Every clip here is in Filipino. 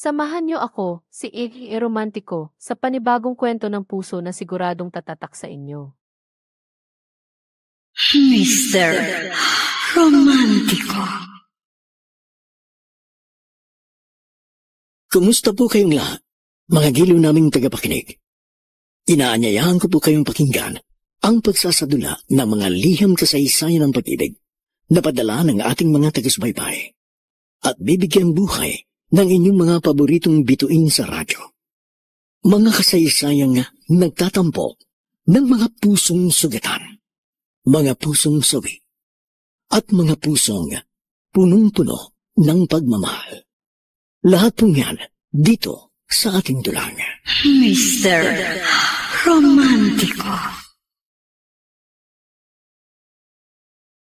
Samahan niyo ako, si Iggy Romantiko, sa panibagong kwento ng puso na siguradong tatatak sa inyo. Mr. Romantiko. Kumusta po kayong lahat, mga giliw naming tagapakinig? Inaanyayahan ko po kayong pakinggan ang pagsasadula ng mga liham kasaysayan ng pag-ibig na padala ng ating mga taga-subaybay at bibigyan buhay ng inyong mga paboritong bituin sa radyo. Mga kasaysayang nagtatampo ng mga pusong sugatan, mga pusong sawi, at mga pusong punong-puno ng pagmamahal. Lahat pong yan dito sa ating dulang. Mr. Romantiko.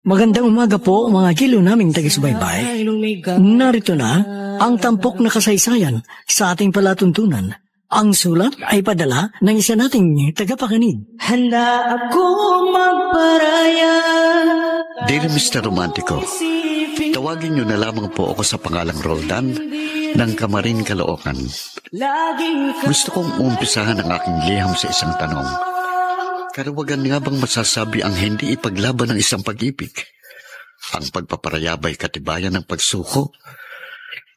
Magandang umaga po mga giliw naming taga-subaybay. Narito na ang tampok na kasaysayan sa ating palatuntunan. Ang sulat ay padala ng isa nating tagapakinig. Handa ako magparaya. Dear Mr. Romantiko, tawagin niyo na lamang po ako sa pangalang Roldan ng Kamarin, Caloocan. Gusto kong umpisahan ang aking liham sa isang tanong. Karawagan nga bang masasabi ang hindi ipaglaban ng isang pag-ibig? Ang pagpaparayabay katibayan ng pagsuko?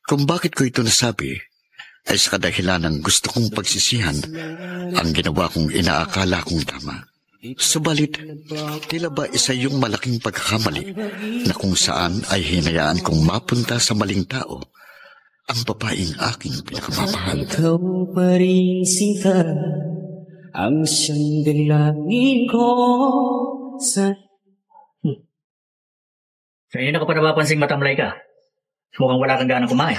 Kung bakit ko ito nasabi, ay sa kadahilan ng gusto kong pagsisihan ang ginawa kong inaakala kong tama. Subalit, tila ba isa yung malaking pagkakamali na kung saan ay hinayaan kong mapunta sa maling tao ang babaeng aking pinakamamahal. Ikaw pa rin sinta ang siyang dalangin ko sa... Kanina ka pa napapansing matamlay ka. Mukhang wala kang ganang kumain.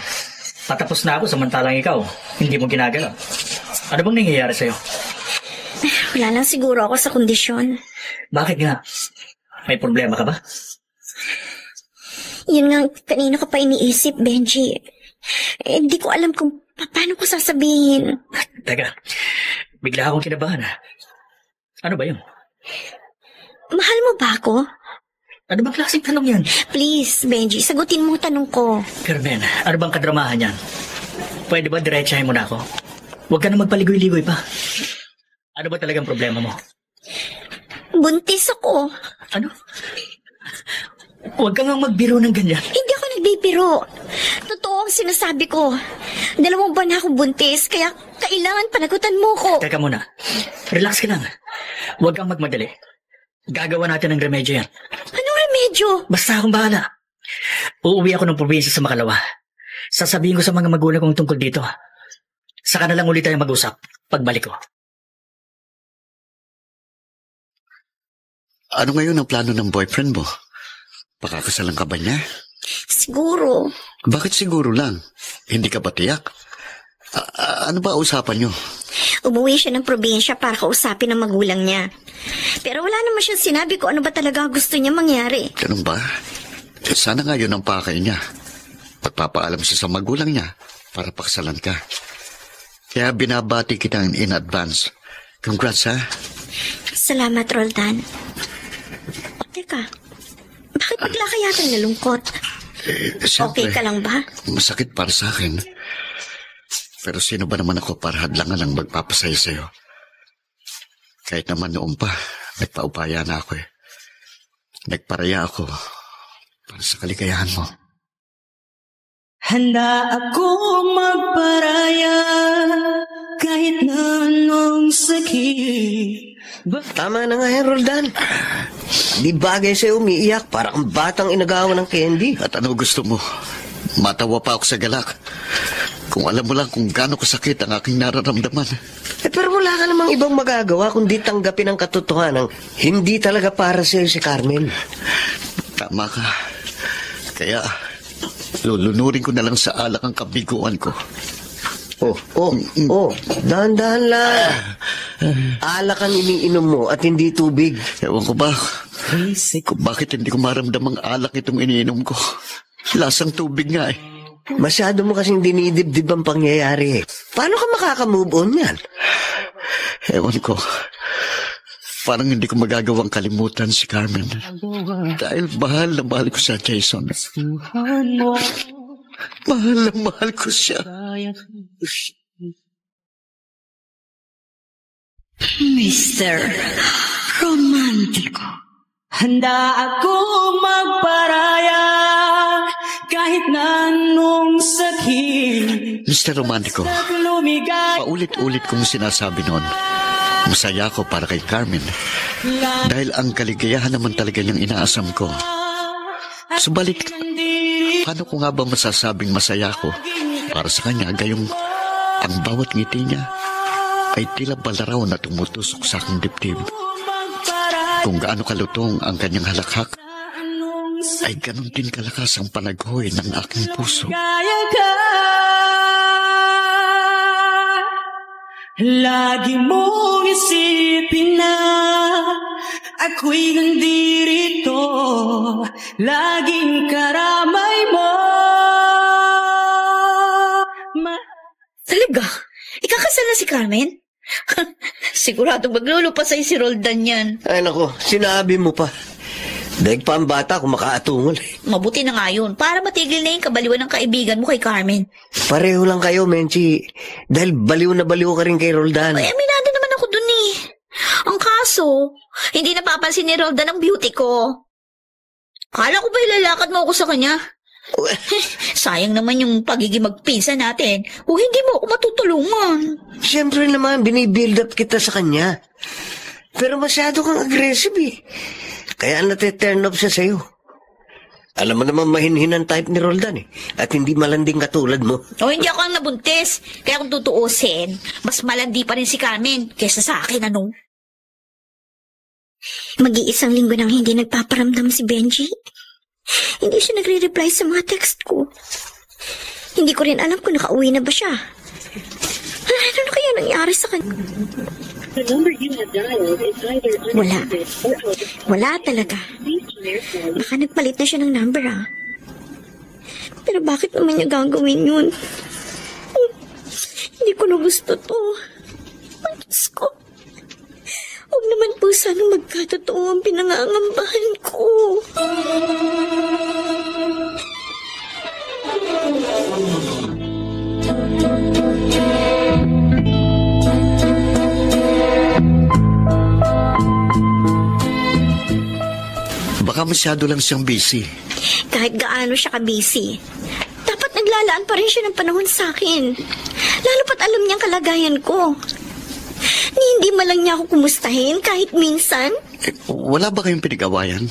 Patapos na ako samantalang ikaw, hindi mo ginagalaw. Ano bang nangyayari sa'yo? Wala lang siguro ako sa kondisyon. Bakit nga? May problema ka ba? Yun nga, kanina ko pa iniisip, Benji. Hindi ko alam kung paano ko sasabihin. Teka, bigla akong kinabahan. Ano ba yun? Mahal mo ba ako? Ano bang klaseng tanong yan? Please, Benji, sagutin mo tanong ko. Carmen, ano bang kadramahan yan? Pwede ba diretsahin mo na ako? Huwag ka na magpaligoy-ligoy pa. Ano ba talagang problema mo? Buntis ako. Ano? Huwag ka nga magbiro ng ganyan. Hindi ako nagbibiro. Totoo ang sinasabi ko. 2 buwan na akong buntis, kaya kailangan panagutan mo ko. Teka muna. Relax ka lang. Huwag kang magmadali. Gagawa natin ng remedyo yan. Anong remedyo? Basta akong bahala. Uuwi ako ng probinsya sa Makalawa. Sasabihin ko sa mga magulang kong tungkol dito. Saka na lang ulit tayo mag-usap pagbalik ko. Ano ngayon ang plano ng boyfriend mo? Pakakasalan ka ba niya? Siguro. Bakit siguro lang? Hindi ka ba tiyak? Ano ba usapan niyo? Umuwi siya ng probinsya para kausapin ang magulang niya. Pero wala naman siyang sinabi ko ano ba talaga gusto niya mangyari. Ganun ba? Sana nga yun ang pakay niya. Pagpapaalam siya sa magulang niya para pakasalan ka. Kaya binabati kita in advance. Congrats, ha? Salamat, Roldan. Teka, bakit bigla kaya kang nalungkot? Siyempre, okay ka lang ba? Masakit para sa akin. Pero sino ba naman ako para hadlangan ang magpapasaya sa'yo? Kahit naman noon pa, nagpaupaya na ako eh. Nagparaya ako para sa kaligayahan mo. Handa ako magparaya kahit na anong sakit. Tama na nga yan, Roldan. Di bagay sa'yo umiiyak para kang batang inagawan ng candy. At ano gusto mo? Matawa pa ako sa galak. Kung alam mo lang kung gaano kasakit ang aking nararamdaman. Pero wala ka namang ibang magagawa kundi tanggapin ang katotohanan. Hindi talaga para sa'yo si Carmen. Tama ka. Kaya, lulunurin ko na lang sa alak ang kabiguan ko. Dahan-dahan lang. Alak ang iniinom mo at hindi tubig. Ewan ko ba kung bakit hindi ko maramdam ang alak itong iniinom ko. Lasang tubig nga eh. Masyado mo kasing dinidibdib ang pangyayari eh. Paano ka makaka-move on yan? Ewan ko. Parang hindi ko magagawang kalimutan si Carmen. Dahil mahal na mahal ko sa Jason. Mahal na mahal ko siya. Mr. Romantiko. Handa akong magparaya kahit na anong sakit. Mr. Romantico, At lumigay paulit-ulit kong sinasabi noon, masaya ako para kay Carmen. Dahil ang kaligayahan naman talaga niyang inaasam ko. Subalit, paano ko nga ba masasabing masaya ako para sa kanya gayong ang bawat ngiti niya ay tila balaraw na tumutusok sa aking dibdib. Kung gaano kalutong ang kanyang halakhak, ay ganon din kalakas ang panaghoy ng aking puso. Kaya ka, lagi mong isipin na ako'y nandirito, laging karamay mo. Talaga? Ikakasal na si Carmen? Siguradong maglulupa sa'yo si Roldan yan. Ay nako, sinabi mo pa. Daig pa ang bata kung makaatungol. Mabuti na nga yun, para matigil na yung kabaliwan ng kaibigan mo kay Carmen. Pareho lang kayo, Menchi. Dahil baliw na baliw ka rin kay Roldan. Ay, aminado naman ako dun eh. Ang kaso, hindi napapansin ni Roldan ang beauty ko. Kala ko ba ilalakad mo ako sa kanya? Sayang naman yung pagiging magpinsan natin kung hindi mo ako matutulungan. Siyempre naman, binibuild up kita sa kanya. Pero masyado kang aggressive eh. Kaya nate-turn off siya sa'yo. Alam mo naman mahinhinan type ni Roldan eh. At hindi malanding katulad mo. O hindi ako ang nabuntis. Kaya kung tutuusin, mas malandi pa rin si Carmen kaysa sa akin, ano? Mag-iisang linggo nang hindi nagpaparamdam si Benji. Hindi siya nagre-reply sa mga text ko. Hindi ko rin alam kung nakauwi na ba siya. Ano na kaya nangyari sa kanya? Wala. Wala talaga. Baka nagpalit na siya ng number, ah. Pero bakit naman niya gagawin yun? Hindi ko na gusto to. Ang Diyos ko. Huwag naman po sana magkatotoo ang pinangangambahan ko. Baka masyado lang siyang busy. Kahit gaano siya ka-busy, dapat naglalaan pa rin siya ng panahon sa akin. Lalo pat alam niyang kalagayan ko. Hindi man lang niya ako kumustahin kahit minsan. Wala ba kayong pinag-awayan?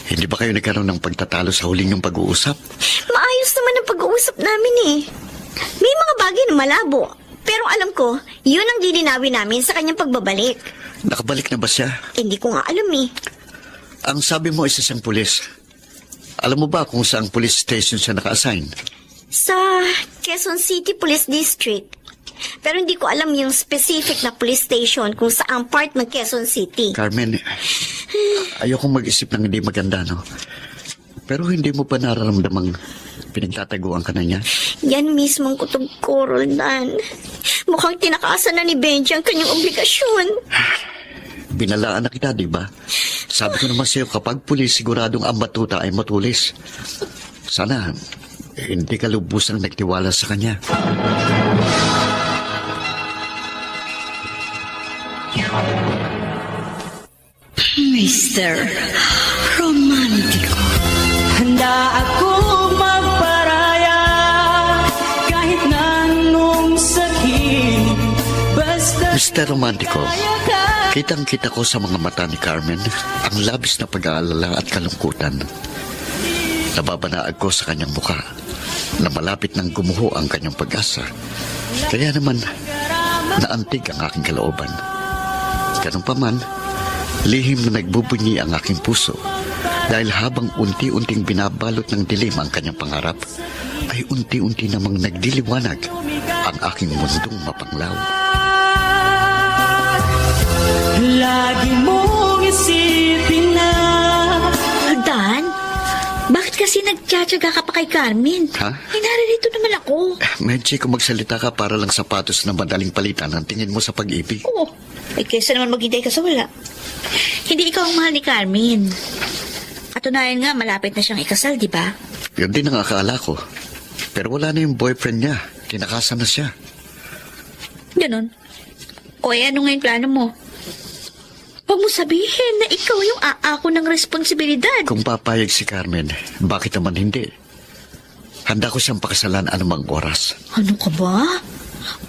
Hindi ba kayo nagkaroon ng pagtatalo sa huling yung pag-uusap? Maayos naman ang pag-uusap namin eh. May mga bagay na malabo. Pero alam ko, yun ang dilinawin namin sa kanyang pagbabalik. Nakabalik na ba siya? Hindi ko nga alam eh. Ang sabi mo ay isang pulis. Alam mo ba kung saang police station siya naka-assign? Sa Quezon City Police District. Pero hindi ko alam yung specific na police station kung saang part ng Quezon City. Carmen, ayokong mag-isip ng hindi maganda, no? Pero hindi mo pa nararamdamang pinagtataguan ka na niya? Yan mismo ang kutob ko, Roldan. Mukhang tinakasan na ni Benji ang kanyang obligasyon. Binalaan na kita, di ba? Sabi ko naman sa'yo, kapag pulis, siguradong ang batuta ay matulis. Sana, hindi ka lubusang nagtiwala sa kanya. Mr. Romantiko. Handa akong magparaya kahit na anong sakit. Basta Mr. Romantico, kaya ka. kitang-kita ko sa mga mata ni Carmen ang labis na pag-aalala at kalungkutan. Nababanaag ko sa kanyang mukha na malapit nang gumuho ang kanyang pag-asa. Kaya naman, naantig ang aking kalooban. Ganun pa man, lihim na nagbubunyi ang aking puso dahil habang unti-unting binabalot ng dilim ang kanyang pangarap, ay unti-unti namang nagdiliwanag ang aking mundong mapanglaw. Lagi mong isipin na. Dan, bakit kasi nagtsatsaga ka pa kay Carmen? Ha? Naririto naman ako. Medyo kung magsalita ka para lang sapatos na madaling palitan ang tingin mo sa pag-ibig. Oo. Ay, kesa naman maghintay ka sa wala. Hindi ikaw ang mahal ni Carmen. Katunayan nga, malapit na siyang ikasal, di ba? Yun din ang akala ko. Pero wala na yung boyfriend niya. Kinakasan na siya. Ganon. O ano nga yung plano mo? Huwag mo sabihin na ikaw yung aako ng responsibilidad. Kung papayag si Carmen, bakit naman hindi? Handa ko siyang pakasalan anumang oras. Ano ka ba?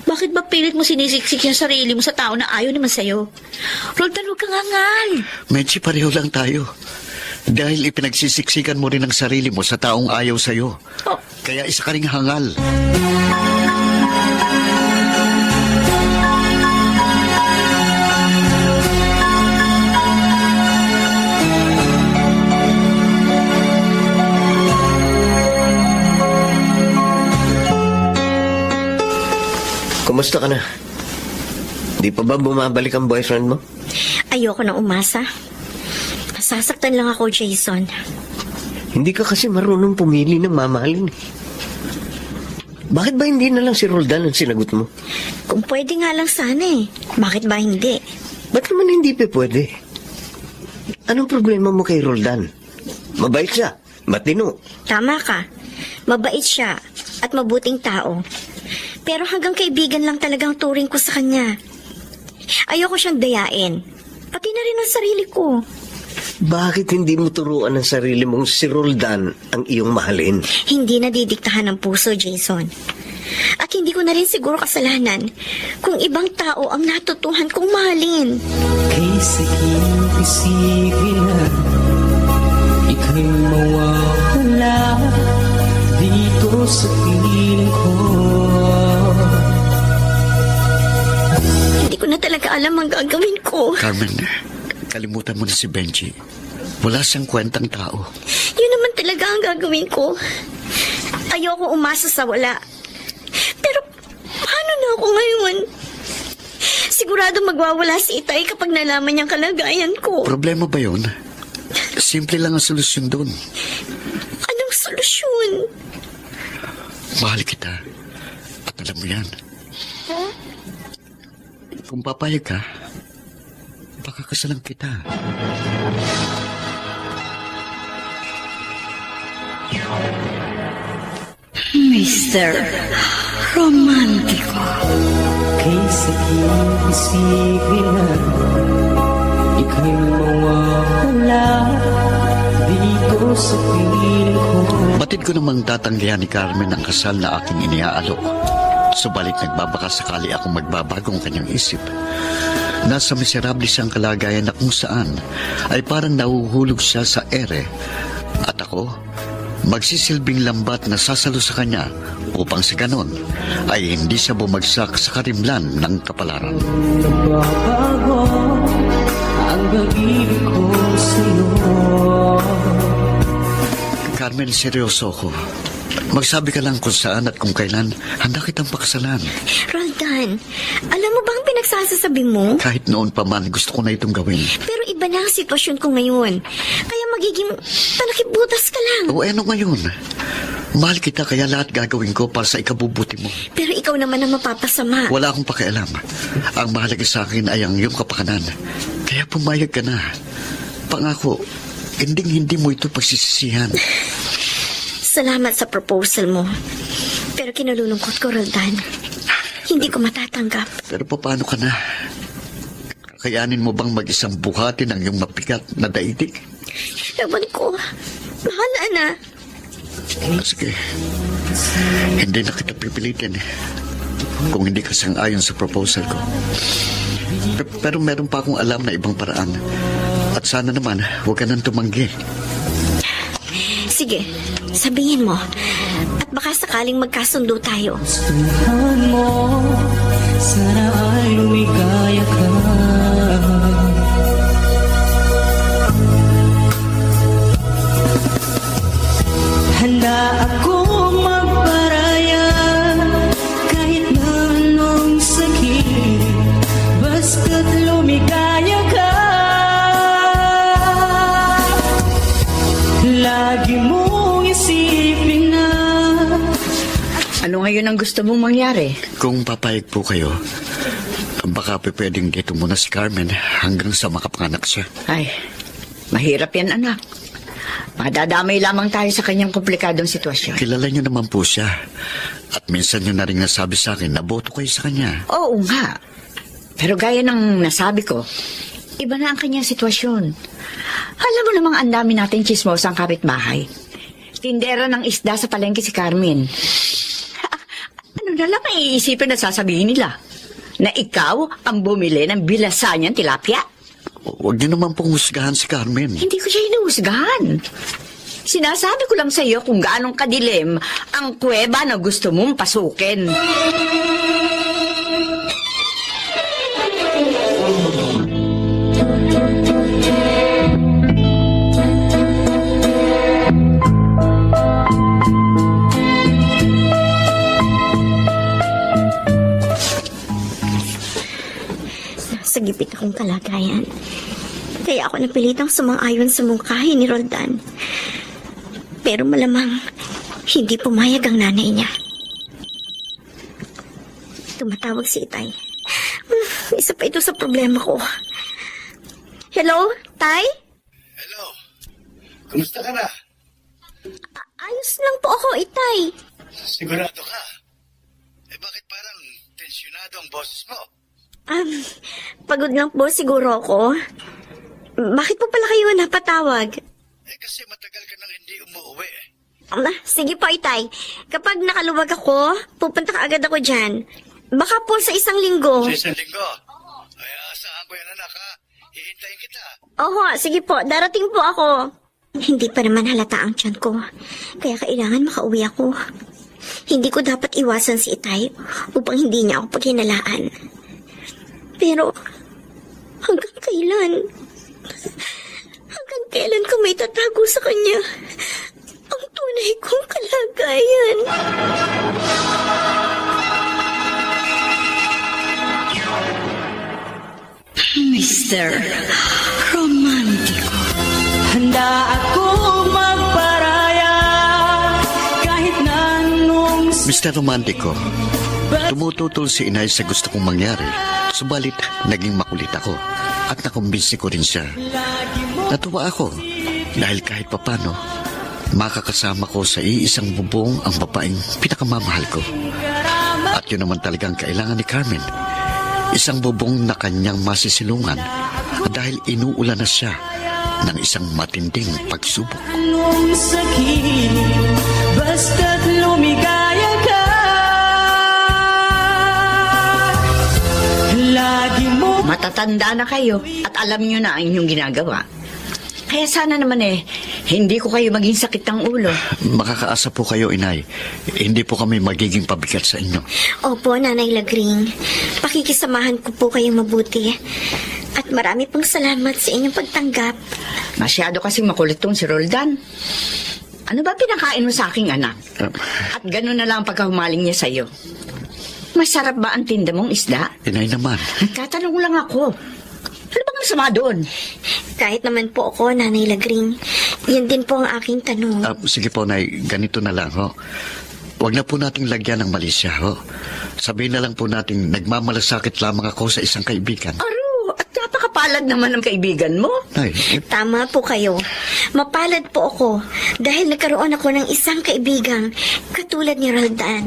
Bakit ba pilit mo sinisiksik yung sarili mo sa tao na ayaw naman sa'yo? Roldan, huwag kang hangal. Medyo pareho lang tayo. Dahil ipinagsisiksikan mo rin ang sarili mo sa taong ayaw sa'yo. Oh. Kaya isa ka ring hangal. Kumusta ka na? Di pa ba bumabalik ang boyfriend mo? Ayoko na umasa. Sasaktan lang ako, Jason. Hindi ka kasi marunong pumili ng mamahalin. Bakit ba hindi na lang si Roldan ang sinagot mo? Kung pwede nga lang sana eh. Bakit ba hindi? Ba't naman hindi pa pwede? Anong problema mo kay Roldan? Mabait siya, matino. Tama ka. Mabait siya at mabuting tao. Pero hanggang kaibigan lang talagang turing ko sa kanya. Ayoko siyang dayain. Pati na rin ang sarili ko. Bakit hindi mo turuan ng sarili mong si Roldan ang iyong mahalin? Hindi nadidiktahan ng puso, Jason. At hindi ko na rin siguro kasalanan kung ibang tao ang natutuhan kong mahalin. Kaysa isipin na ika'y mawawala dito sa piling ko. Hindi ko na talaga alam ang gagawin ko. Carmen, kalimutan mo na si Benji. Wala siyang kwentang tao. Yun naman talaga ang gagawin ko. Ayoko umasa sa wala. Pero paano na ako ngayon? Sigurado magwawala si Itay kapag nalaman niyang kalagayan ko. Problema ba yun? Simple lang ang solusyon doon. Anong solusyon? Mahal kita. At alam mo yan. Kung papayag ka, pakakasalan kita. Mr. Romantiko. Kaysa isipin na ika'y mawawala dito sa piling ko. Batid ko namang tatanggihan ni Carmen ang kasal na aking iniaalok. Subalit nagbabaka sakali akong magbabagong kanyang isip. Nasa miserable siyang kalagayan na kung saan ay parang nahuhulog siya sa ere. At ako, magsisilbing lambat na sasalo sa kanya upang sa ganon ay hindi siya bumagsak sa karimlan ng kapalaran. Nagbabago ang pag-ibig ko sa'yo. Carmen, seryoso ko. Magsabi ka lang kung saan at kung kailan handa kitang pakasalan. Roldan, alam mo ba ang pinagsasasabi mo? Kahit noon pa man, gusto ko na itong gawin. Pero iba na ang sitwasyon ko ngayon. Kaya magiging talakibutas ka lang. O ano ngayon? Mahal kita kaya lahat gagawin ko para sa ikabubuti mo. Pero ikaw naman ang mapapasama. Wala akong pakialam. Ang mahalaga sa akin ay ang iyong kapakanan. Kaya pumayag ka na. Pangako, hindi mo ito pagsisisihan. Salamat sa proposal mo. Pero kinalulungkot ko, Roldan. Hindi ko matatanggap. Pero paano ka na? Kakayanin mo bang mag-isang buhatin ang iyong mapigat na daigdig? Ewan ko. Bahala na. Sige. Hindi na kita pipilitin kung hindi ka sang-ayon sa proposal ko. Pero meron pa akong alam na ibang paraan. At sana naman, huwag ka nang tumanggi. Sige, sabihin mo. At baka sakaling magkasundo tayo. Gustuhan mo, sana ay lumigaya ka. Handa akong magparaya kahit na anong sakit, basta't lumigaya ka. Lagi mong isipin na. Ano ngayon ang gusto mong mangyari? Kung papayag po kayo, baka pwedeng dito muna si Carmen hanggang sa makapanganak siya. Ay, mahirap yan, anak. Madadamay lamang tayo sa kanyang komplikadong sitwasyon. Kilala niyo naman po siya. At minsan niyo na rin nasabi sa akin na boto kayo sa kanya. Oo nga. Pero gaya ng nasabi ko, iba na ang kanyang sitwasyon. Alam mo namang ang dami natin chismosang kapitbahay. Tindera ng isda sa palengke si Carmen. Ano na lang ang iisipin na sasabihin nila? Na ikaw ang bumili ng bilasa niyang tilapia? Huwag niyo naman pong husgahan si Carmen. Hindi ko siya hinuhusgahan. Sinasabi ko lang sa iyo kung gaano kadilim ang kuweba na gusto mong pasukin. Sa gipit akong kalagayan. Kaya ako napilitang sumang-ayon sa mungkahi ni Roldan. Pero malamang hindi pumayag ang nanay niya. Tumatawag si Itay. Isa pa ito sa problema ko. Hello, Tay? Hello. Kumusta ka na? Ayos lang po ako, Itay. Sigurado ka? Bakit parang tensyonado ang boses mo? Pagod lang po siguro ako. Bakit po pala kayo napatawag? Kasi matagal ka nang hindi umuwi. Sige po, Itay. Kapag nakaluwag ako, pupunta ka agad ako dyan. Baka po sa 1 linggo. Sa 1 linggo? Ay, asahan ko yan, anak, ha? Hihintayin kita. Oo, sige po. Darating po ako. Hindi pa naman halata ang tiyan ko. Kaya kailangan makauwi ako. Hindi ko dapat iwasan si Itay upang hindi niya ako paghinalaan. Pero, hanggang kailan? Hanggang kailan ko may tatago sa kanya ang tunay kong kalagayan? Mr. Romantico. Handa ako magparaya kahit na anong Mr. Romantico, tumututol si inay sa gusto kong mangyari. Subalit, naging makulit ako at nakumbinsi ko rin siya. Natuwa ako dahil kahit papano, makakasama ko sa iisang bubong ang babaeng pinakamamahal ko. At yun naman talagang kailangan ni Carmen. Isang bubong na kanyang masisilungan dahil inuulan na siya ng isang matinding pagsubok. anong sakit, basta't lumigaya ka. Lagi mo Matatanda na kayo at alam niyo na ang inyong ginagawa. Kaya sana naman hindi ko kayo maging sakit ng ulo. Makakaasa po kayo, inay. Hindi po kami magiging pabigat sa inyo. Opo, Nanay Lagring. Pakikisamahan ko po kayong mabuti. At marami pong salamat sa inyong pagtanggap. Masyado kasing makulit tong si Roldan. Ano ba pinakain mo sa aking anak? At gano'n na lang ang pagkahumaling niya sa'yo. Masarap ba ang tinda mong isda? Inay naman. Tatanong lang ako. Ano bang masama doon? Kahit naman po ako, Nanay Lagring. Yan din po ang aking tanong. Sige po, nay. Ganito na lang, ho. Huwag na po nating lagyan ng mali siya, ho. Sabihin na lang po natin, nagmamalasakit lamang ako sa isang kaibigan. Aro, at napakapalad naman ng kaibigan mo. Nay, Tama po kayo. Mapalad po ako dahil nagkaroon ako ng isang kaibigang katulad ni Roldan.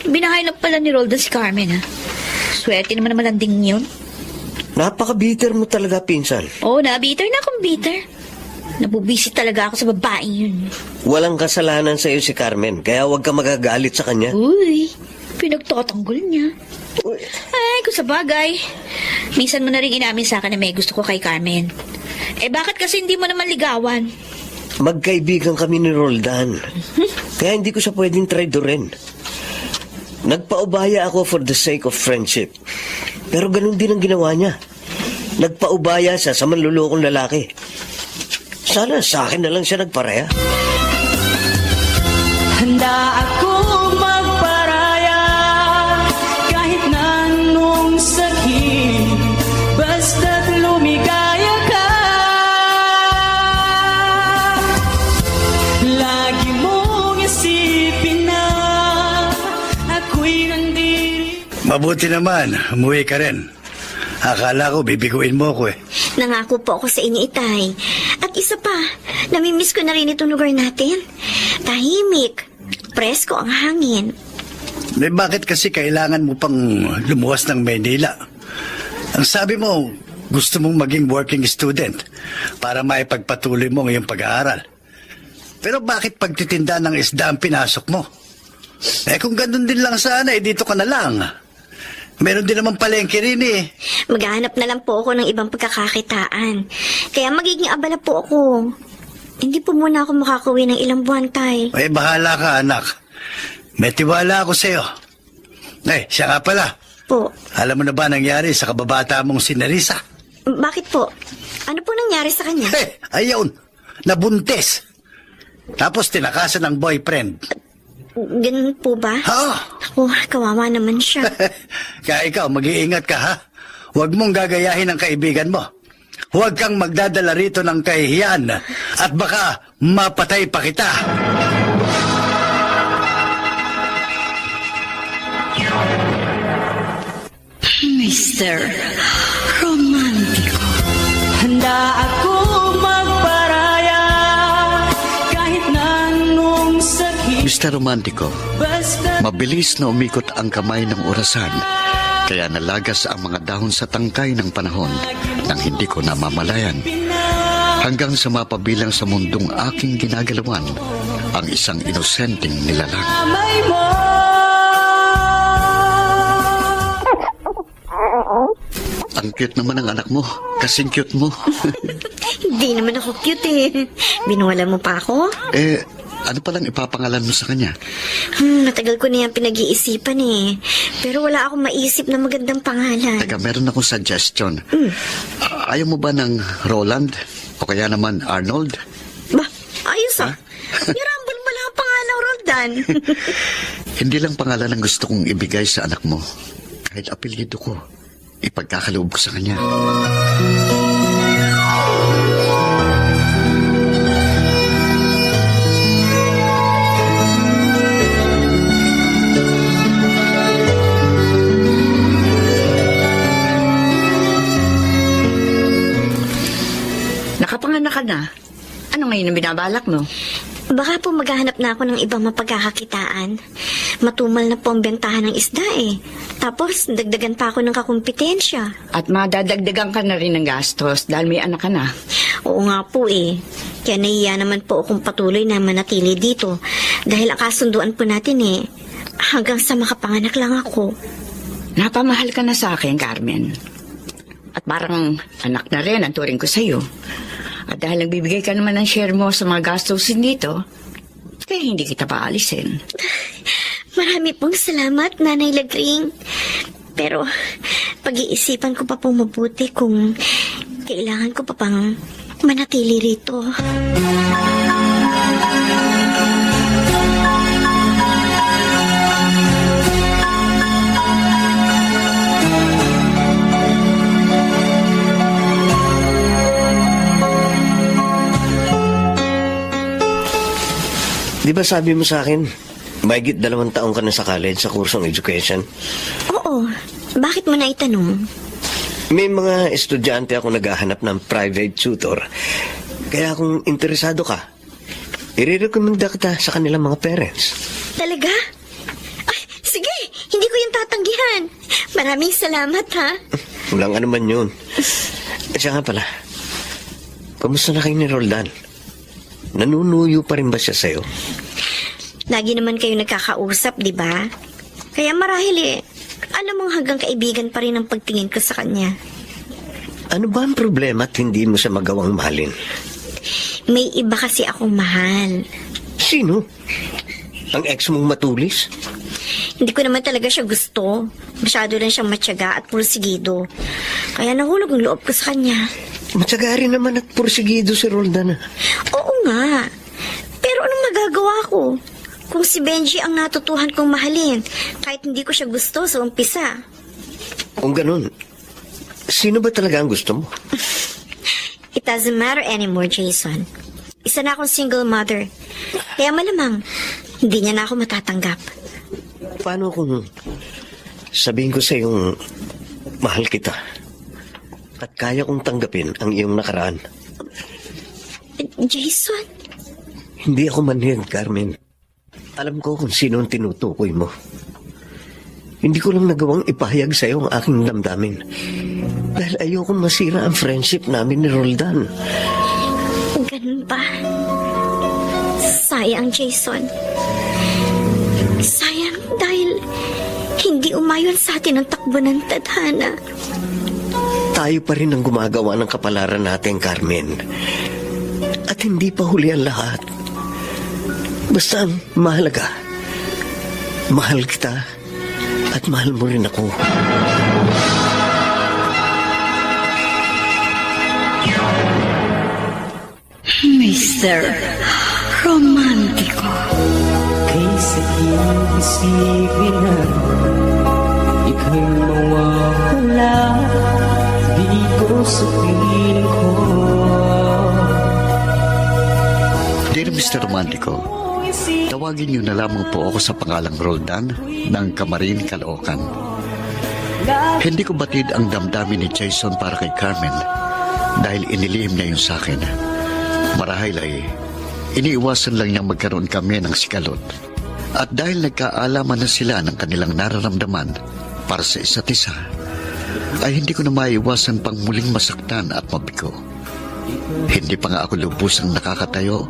Binahay na pala ni Roldan si Carmen, ha? Swerte naman ang malanding yun. Napaka-bitter mo talaga, pinsan. Oo, bitter na akong bitter. Nabubisi talaga ako sa babaeng yun. Walang kasalanan sa iyo si Carmen, kaya huwag ka magagalit sa kanya. Uy, pinagtatanggol niya. Ay, kung sa bagay. Minsan mo na rin inamin sa akin na may gusto ko kay Carmen. Bakit kasi hindi mo naman ligawan? Magkaibigan kami ni Roldan. Kaya hindi ko siya pwedeng traidorin. Nagpaubaya ako for the sake of friendship. Pero ganun din ang ginawa niya. Nagpaubaya siya sa manlulokong lalaki. Sana sa akin na lang siya nagparaya. handa ako magparaya kahit na anong sakit, basta't lumigaya. Mabuti naman, umuwi ka rin. Akala ko bibiguin mo ako eh. Nangako po ako sa inyo, Itay. At isa pa, namimiss ko na rin itong lugar natin. Tahimik, presko ang hangin. Bakit kasi kailangan mo pang lumuwas ng Maynila? Ang sabi mo, gusto mong maging working student para maipagpatuloy mo ngayong pag-aaral. Pero bakit pagtitinda ng isda ang pinasok mo? Kung ganun din lang sana, dito ka na lang. Meron din naman palengke rin eh. Maghahanap na lang po ako ng ibang pagkakakitaan. Kaya magiging abala po ako. Hindi po muna ako makakauwi ng ilang buwan, Tay. Bahala ka, anak. May tiwala ako sa'yo. Siya nga pala. Po. Alam mo na ba nangyari sa kababata mong si Nerissa? Bakit po? Ano po nangyari sa kanya? Ayun, nabuntis. Tapos tinakasan ng boyfriend. Ganun po ba? Oo. Ako, kawawa naman siya. Kaya ikaw, mag-iingat ka ha. Huwag mong gagayahin ang kaibigan mo. Huwag kang magdadala rito ng kahihiyan at baka mapatay pa kita. Mr. Romantico. Handa ako magparaya kahit na anong sakit. Mr. Romantico, mabilis na umikot ang kamay ng orasan, kaya nalagas ang mga dahon sa tangkay ng panahon nang hindi ko namamalayan. Hanggang sa mapabilang sa mundong aking ginagalawan ang isang inosenteng nilalang. Ang cute naman ng anak mo. Kasing cute mo. Hindi naman ako cute eh. Binuwala mo pa ako? Ano palang ipapangalan mo sa kanya? Matagal ko na yan pinag-iisipan eh. Pero wala akong maisip na magandang pangalan. Teka, meron akong suggestion. Ayaw mo ba ng Roland? O kaya naman Arnold? Ba, ayos ah. Yarambol mo lang ang pangalan, Roldan. Hindi lang pangalan ang gusto kong ibigay sa anak mo. Kahit apelyido ko, ipagkakaloob ko sa kanya. Nakapanganak ka na. Ano ngayon ang binabalak mo? Baka po maghahanap na ako ng ibang mapagkakakitaan. Matumal na po ang bentahan ng isda eh. Tapos, dagdagan pa ako ng kakumpetensya. At madadagdagan ka na rin ng gastos dahil may anak ka na. Oo nga po eh. Kaya nahiya naman po akong patuloy na manatili dito. Dahil ang kasunduan po natin eh, hanggang sa makapanganak lang ako. Napamahal ka na sa akin, Carmen. At parang anak na rin ang turing ko sa'yo. At dahil nagbibigay ka naman ng share mo sa mga gastusin dito, kaya hindi kita paalisin. Marami pong salamat, Nanay Lagring. Pero pag-iisipan ko pa po mabuti kung kailangan ko pa pang manatili rito. Di ba sabi mo sa akin, mahigit 2 taong ka na sa college sa kursong education? Oo. Bakit mo na itanong? May mga estudyante ako naghahanap ng private tutor. Kaya kung interesado ka, i-recommenda kita sa kanilang mga parents. Talaga? Ay, sige, hindi ko yung tatanggihan. Maraming salamat, ha? Walang anuman yun. Siya nga pala, kamusta na kayo ni Roldan? Nanunuyo pa rin ba siya sa'yo? Lagi naman kayo nagkakausap, di ba? Kaya marahil alam mong hanggang kaibigan pa rin ang pagtingin ko sa kanya. Ano ba ang problema at hindi mo siya magawang mahalin? May iba kasi akong mahal. Sino? Ang ex mong matulis? Hindi ko naman talaga siya gusto. Masyado lang siyang matyaga at pursigido. Kaya nahulog ang loob ko sa kanya. Matyaga rin naman at pursigido si Roldan. Oo nga. Pero anong magagawa ko? Kung si Benji ang natutuhan kong mahalin, kahit hindi ko siya gusto sa umpisa. Kung ganun, sino ba talaga ang gusto mo? It doesn't matter anymore, Jason. Isa na akong single mother. Kaya malamang, hindi niya na ako matatanggap. Paano kung Sabihin ko sa iyong mahal kita. At kaya kong tanggapin ang iyong nakaraan. Jason? Hindi ako manhid, Carmen. Alam ko kung sino ang tinutukoy mo. Hindi ko lang nagawang ipahayag sa iyo ang aking damdamin. Dahil ayokong masira ang friendship namin ni Roldan. Ganun ba? Sayang, Jason. Sayang dahil hindi umayon sa atin ang takbo ng tadhana. Tayo pa rin ang gumagawa ng kapalaran natin, Carmen. At hindi pa huli ang lahat. Basta ang mahalaga, mahal kita at mahal mo rin ako. Mr. Romantico. Kay sakit isipin na ika'y mawawala. Di ko sa piling ko. Dear Mr. Romantico, tawagin niyo na lamang po ako sa pangalang Roldan ng Camarin, Caloocan. Hindi ko batid ang damdamin ni Jason para kay Carmen dahil inilihim niya yun sa akin. Marahil ay iniiwasan lang niyang magkaroon kami ng sigalot. At dahil nagkaalaman na sila ng kanilang nararamdaman para sa isa't isa, ay hindi ko na maiwasan pang muling masaktan at mabigo. Hindi pa nga ako lubusang nakakatayo,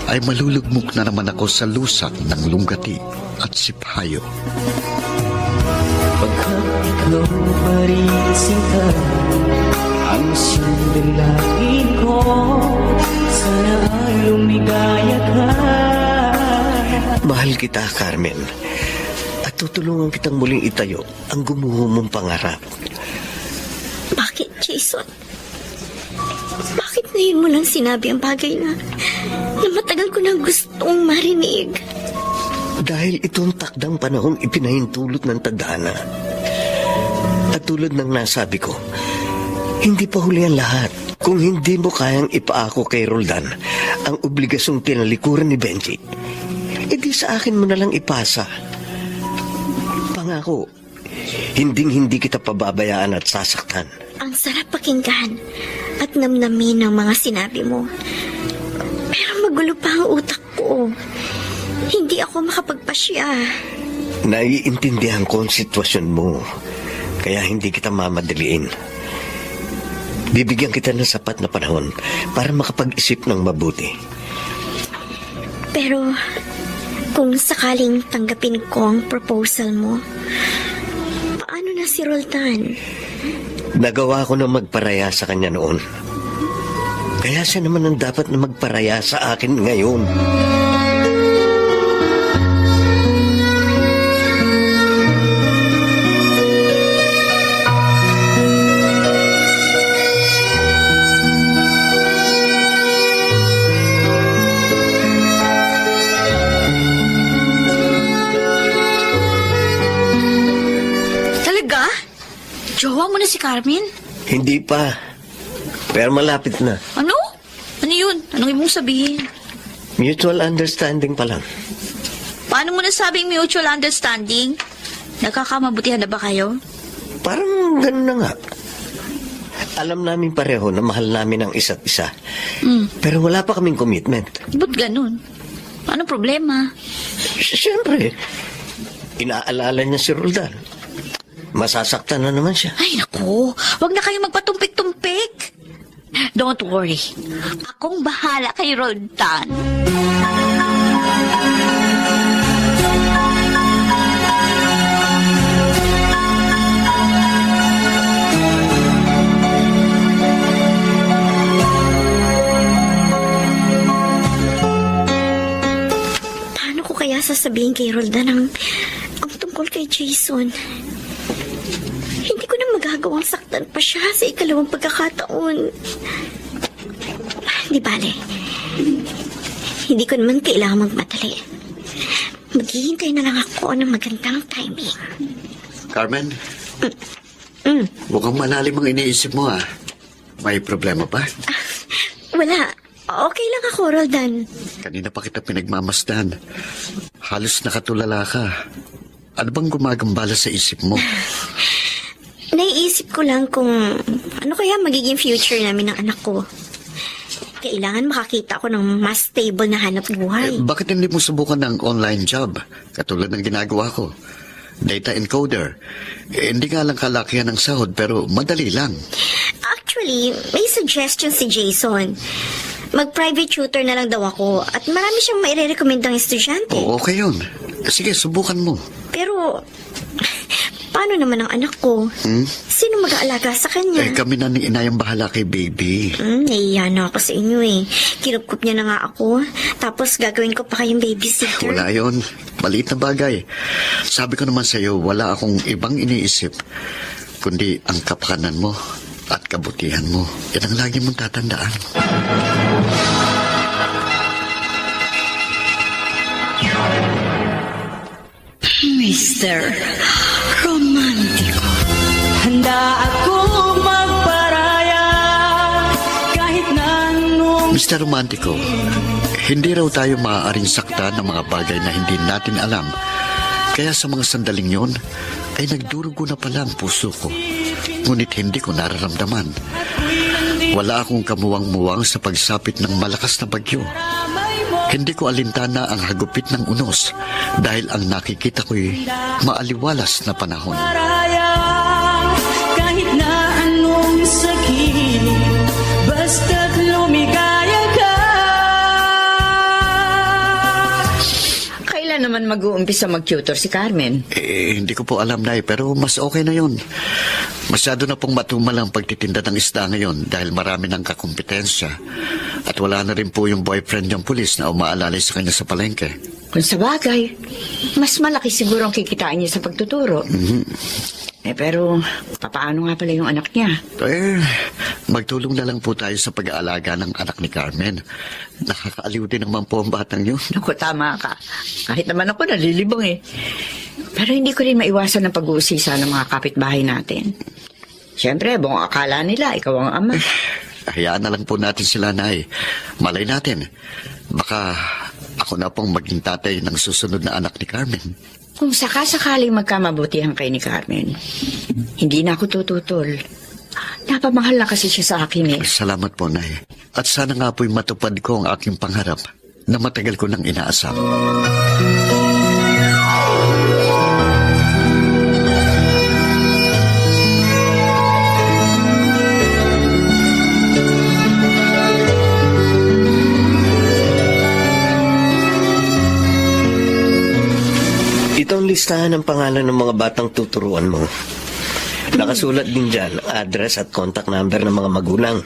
ay malulugmok na naman ako sa lusak ng lunggati at siphayo. Pagkat ikaw pa rin sinta, ang sundalain ko, sana ay lumigaya ka. Mahal kita, Carmen. At tutulungan kitang muling itayo ang gumuho mong pangarap. Bakit, Jason? Bakit ngayon mo lang sinabi ang bagay na matagal ko nang gustong marinig? Dahil itong takdang panahong ipinahintulot ng tadhana. At tulad ng nasabi ko, hindi pa huli ang lahat. Kung hindi mo kayang ipaako kay Roldan ang obligasyong tinalikuran ni Benji, edi sa akin mo na lang ipasa. Pangako, hinding-hindi kita pababayaan at sasaktan. Ang sarap pakinggan at namnamin ng mga sinabi mo. Pero magulo pa ang utak ko. Hindi ako makapagpasya. Naiintindihan ko ang sitwasyon mo, kaya hindi kita mamadaliin. Bibigyan kita ng sapat na panahon para makapag-isip ng mabuti. Pero kung sakaling tanggapin ko ang proposal mo, paano na si Roldan? Nagawa ko na magparaya sa kanya noon. Kaya siya naman ang dapat na magparaya sa akin ngayon. Jowa mo na si Carmen? Hindi pa. Pero malapit na. Ano? Ano yun? Anong ibig sabihin? Mutual understanding pa lang. Paano mo nasabing mutual understanding? Nagkakamabutihan na ba kayo? Parang ganun na nga. Alam namin pareho na mahal namin ang isa't isa. Pero wala pa kaming commitment. Ba't ganun? Anong problema? Siyempre, inaalala niya si Roldan. Masasaktan na naman siya. Ay, naku. Huwag na kayong magpatumpik-tumpik. Don't worry. Akong bahala kay Roldan. Paano ko kaya sasabihin kay Roldan ang tungkol kay Jason? Hindi ko na magagawang saktan pa siya sa ikalawang pagkakataon. Di bale. Hindi ko naman kailangan magmadali. Maghihintay na lang ako ng magandang timing. Carmen? Mukhang malalim ang iniisip mo, ah. May problema pa? Wala. Okay lang ako, Roldan. Kanina pa kita pinagmamasdan. Halos nakatulala ka. Ano bang gumagambala sa isip mo? Naiisip ko lang kung ano kaya magiging future namin ng anak ko. Kailangan makakita ko ng mas stable na hanap buhay. Bakit hindi mo subukan ng online job? Katulad ng ginagawa ko. Data encoder. Hindi nga lang kalakihan ng sahod pero madali lang. Actually, may suggestion si Jason. Mag-private tutor na lang daw ako at marami siyang maire-recommendang estudyante. Oo, okay yun. Sige, subukan mo. Pero, paano naman ang anak ko? Sino mag-aalaga sa kanya? Kami na ni inayang bahala kay baby. Nahiya na ako sa inyo eh. Kinupkup niya na nga ako. Tapos gagawin ko pa kayong babysitter. Wala yun. Maliit na bagay. Sabi ko naman sa'yo, wala akong ibang iniisip kundi ang kapakanan mo at kabutihan mo. Yan ang lagi mong tatandaan. Mr. Romantico. Handa ako magparaya kahit na anong... Mr. Romantico, hindi raw tayo maaaring sakta ng mga bagay na hindi natin alam. Kaya sa mga sandaling yon, ay nagdurugo na pala ang puso ko. Ngunit hindi ko nararamdaman. Wala akong kamuwang-muwang sa pagsapit ng malakas na bagyo. Hindi ko alintana ang hagupit ng unos dahil ang nakikita ko'y maaliwalas na panahon. Kahit na anong sakit, basta't lumigaya ka. Kailan naman mag-uumpisa mag-tutor si Carmen? Hindi ko po alam, Nay, pero mas okay na yon. Masyado na pong matumal ang pagtitinda ng isda ngayon dahil marami ng kakumpetensya. At wala na rin po yung boyfriend niyang pulis na umaalalay sa kanya sa palengke. Kung sa bagay, mas malaki siguro ang kikitain niya sa pagtuturo. Pero, papaano nga pala yung anak niya? Magtulong na lang po tayo sa pag-aalaga ng anak ni Carmen. Nakakaaliw din naman po ang batang yun. Naku, tama ka. Kahit naman ako nalilibang eh. Pero hindi ko rin maiwasan ang pag-uusisa ng mga kapitbahay natin. Siyempre, buong akala nila, ikaw ang ama. Hayaan na lang po natin sila, Nay. Malay natin. Baka ako na pong maging tatay ng susunod na anak ni Carmen. Kung sakasakaling magkamabutihan kay ni Carmen, hindi na ako tututol. Napamahal na kasi siya sa akin eh. Salamat po, Nay. At sana nga po'y matupad ko ang aking pangarap na matagal ko nang inaasam. Ito ang listahan ng pangalan ng mga batang tuturuan mo. Nakasulat din dyan, address at contact number ng mga magulang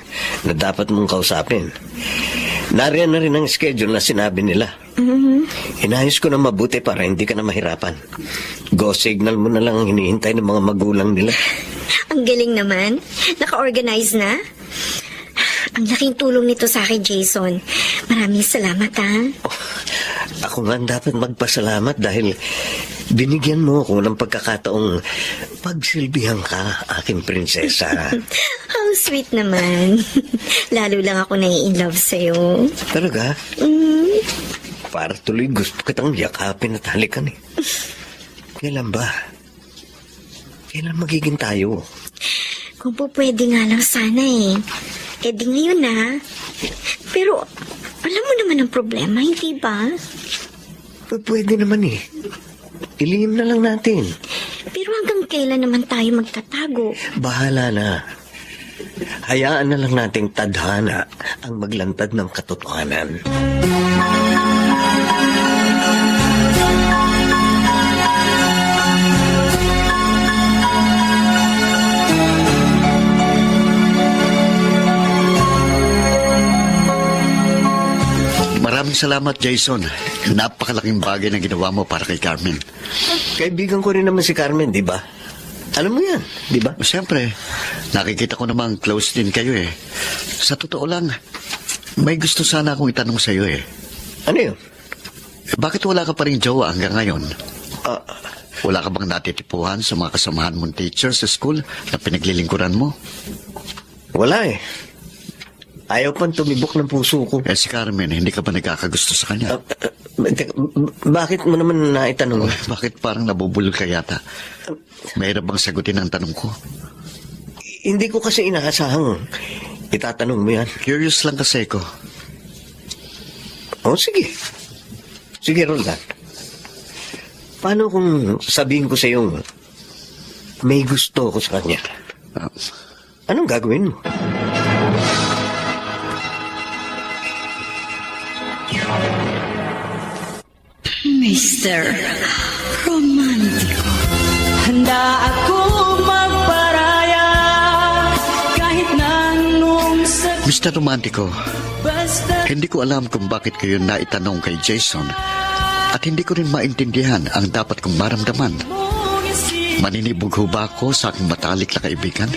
na dapat mong kausapin. Nariyan na rin ang schedule na sinabi nila. Inayos ko na mabuti para hindi ka na mahirapan. Go signal mo na lang ang hinihintay ng mga magulang nila. Ang galing naman. Naka-organize na. Ang laking tulong nito sa akin, Jason. Maraming salamat, ha? Ako nga dapat magpasalamat dahil binigyan mo ako ng pagkakataong pagsilbihan ka, aking prinsesa. How sweet naman. Lalo lang ako nai-inlove sa'yo. Talaga? Para tuloy gusto kitang yakapin at halikan eh. Kailan ba? Kailan magiging tayo? Kung po pwede nga lang sana eh. Eh di ngayon na. Pero alam mo naman ang problema, hindi ba? Pwede naman eh. Ilihim na lang natin. Pero hanggang kailan naman tayo magtatago? Bahala na. Hayaan na lang nating tadhana ang maglantad ng katotohanan. Maraming salamat, Jason. Napakalaking bagay na ginawa mo para kay Carmen. Kaibigan ko rin naman si Carmen, di ba? Alam mo yan, di ba? Siyempre, nakikita ko namang close din kayo eh. Sa totoo lang, may gusto sana akong itanong sa'yo eh. Ano yun? Bakit wala ka pa rin jowa hanggang ngayon? Wala ka bang natitipuhan sa mga kasamahan mong teacher sa school na pinaglilingkuran mo? Wala eh. Ayaw pang tumibok ng puso ko. Si Carmen, hindi ka ba nagkakagusto sa kanya? Bakit mo naman naitanong? Bakit parang nabubulol ka yata? Mahirap bang sagutin ang tanong ko? Hindi ko kasi inaasahang itatanong mo yan. Curious lang kasi ko. Sige. Sige, Roldan. Paano kung sabihin ko sa iyo, may gusto ko sa kanya? Anong gagawin mo? Mr. Romantico. Handa ako magparaya kahit na anong sabihin. Mr. Romantico, Basta hindi ko alam kung bakit kayo naitanong kay Jason at hindi ko rin maintindihan ang dapat kong maramdaman. Maninibog ho ba ako sa aking matalik na kaibigan?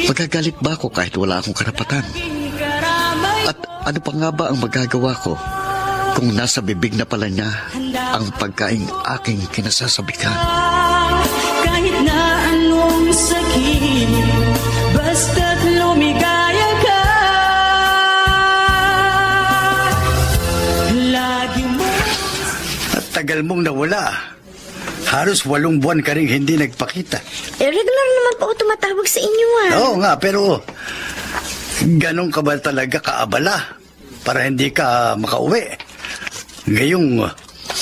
Magagalit ba ako kahit wala akong karapatan? At ano pa nga ba ang magagawa ko kung nasa bibig na pala niya ang pagkaing aking kinasasabikan? kahit na anong sakit, basta't lumigaya ka. Lagi mo. At tagal mong nawala. Halos 8 buwan ka rin hindi nagpakita. Regular naman po ako tumatawag sa inyo, Oo nga, pero ganun ka ba talaga kaabala para hindi ka makauwi? Ngayong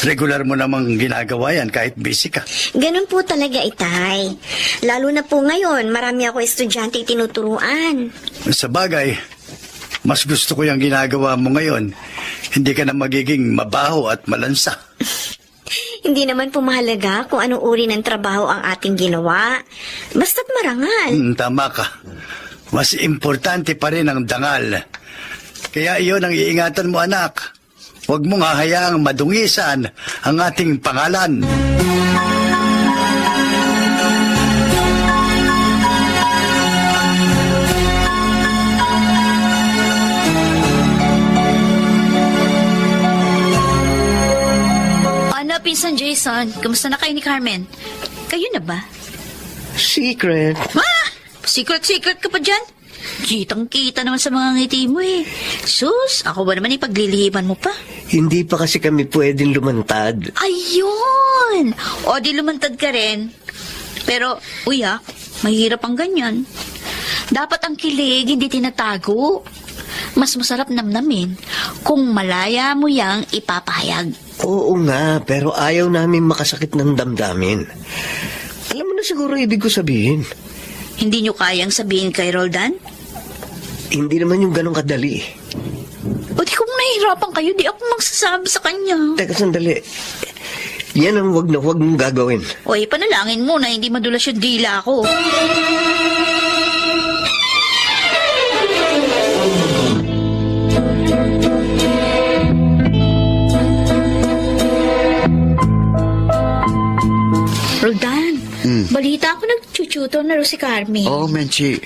regular mo namang ginagawa yan kahit busy ka. Ganun po talaga, Itay. Lalo na po ngayon, marami ako estudyante tinuturuan. Sa bagay, mas gusto ko yung ginagawa mo ngayon. Hindi ka na magiging mabaho at malansa. Hindi naman po mahalaga kung anong uri ng trabaho ang ating ginawa. Basta't marangal. Tama ka. Mas importante pa rin ang dangal. Kaya iyon ang iingatan mo, anak. Huwag mong hahayaang madungisan ang ating pangalan. Ano, Pinsan Jason? Kamusta na kayo ni Carmen? Kayo na ba? Secret. Secret ka pa dyan? Kitang-kita naman sa mga ngiti mo eh. Sus, ako ba naman ipaglilihiban mo pa? Hindi pa kasi kami pwedeng lumantad. Ayun! O di lumantad ka rin. Pero, mahirap ang ganyan. Dapat ang kilig hindi tinatago. Mas masarap namnamin kung malaya mo yang ipapahayag. Oo nga, pero ayaw namin makasakit ng damdamin. Alam mo na siguro ibig ko sabihin. Hindi nyo kayang sabihin kay Roldan? Hindi naman yung ganong kadali. O di kung nahihirapan kayo, di ako magsasabi sa kanya. Teka, sandali. Yan ang wag mong gagawin. O panalangin mo na hindi madulas yung dila ko. Roldan, balita ako nag-tutor na rin si Carmen. Oo, Menchi.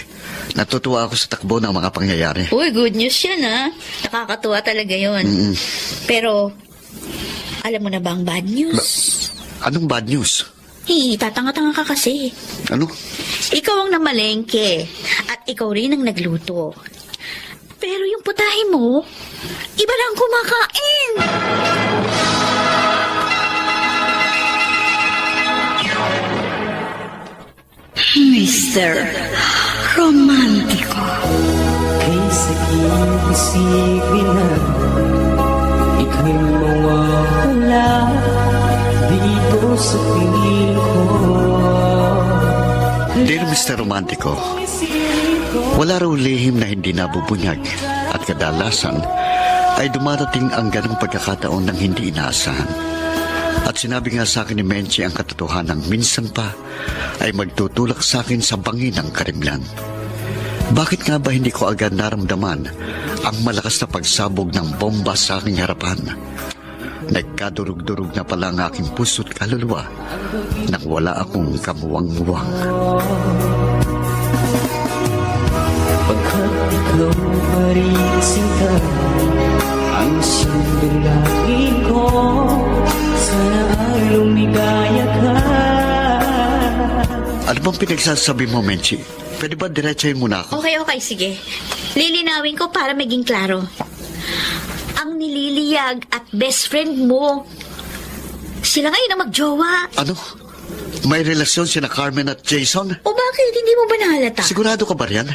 Natutuwa ako sa takbo ng mga pangyayari. Uy, good news yan, ha? Nakakatuwa talaga yun. Pero, alam mo na ba ang bad news? Anong bad news? Tatanga-tanga ka kasi. Ano? Ikaw ang namalengke at ikaw rin ang nagluto. Pero yung putahe mo, iba lang kumakain. Mr. Romantico. Kay sakit-isipin na ika'y mawawala dito sa piling ko. Dear Mr. Romantico, wala raw lihim na hindi nabubunyag at kadalasan ay dumarating ang ganong pagkakataon ng hindi inaasahan. At sinabi nga sa akin ni Menchi ang katotohanan minsan pa ay magtutulak sa akin sa bangin ng karimlan. Bakit nga ba hindi ko agad naramdaman ang malakas na pagsabog ng bomba sa aking harapan? Nagkadurug-durug na pala ang aking puso't kaluluwa nang wala akong kamuwang-muwang. Pagkat ikaw pa rin sinta ang sinulangin ko, sana ay lumigaya ka. Ano bang pinagsasabi mo, Menchi? Pwede ba diretsahin mo na ako? Okay, sige. Lilinawin ko para maging klaro. Ang nililiyag at best friend mo, sila ngayon ang magjowa. Ano? May relasyon sina Carmen at Jason? O bakit? Hindi mo ba nahalata? Sigurado ka ba riyan?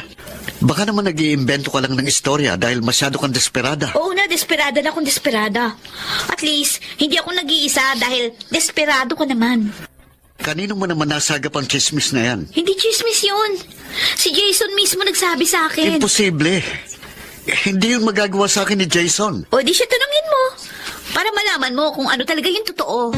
Baka naman nag-iimbento ka lang ng istorya dahil masyado kang desperada. Oo na, desperada na akong desperada. At least, hindi ako nag-iisa dahil desperado ka naman. Kanino mo naman nasagap ang chismis na yan? Hindi chismis yun. Si Jason mismo nagsabi sa akin. Imposible. Hindi yun magagawa sa akin ni Jason. O di siya tanungin mo. Para malaman mo kung ano talaga yung totoo.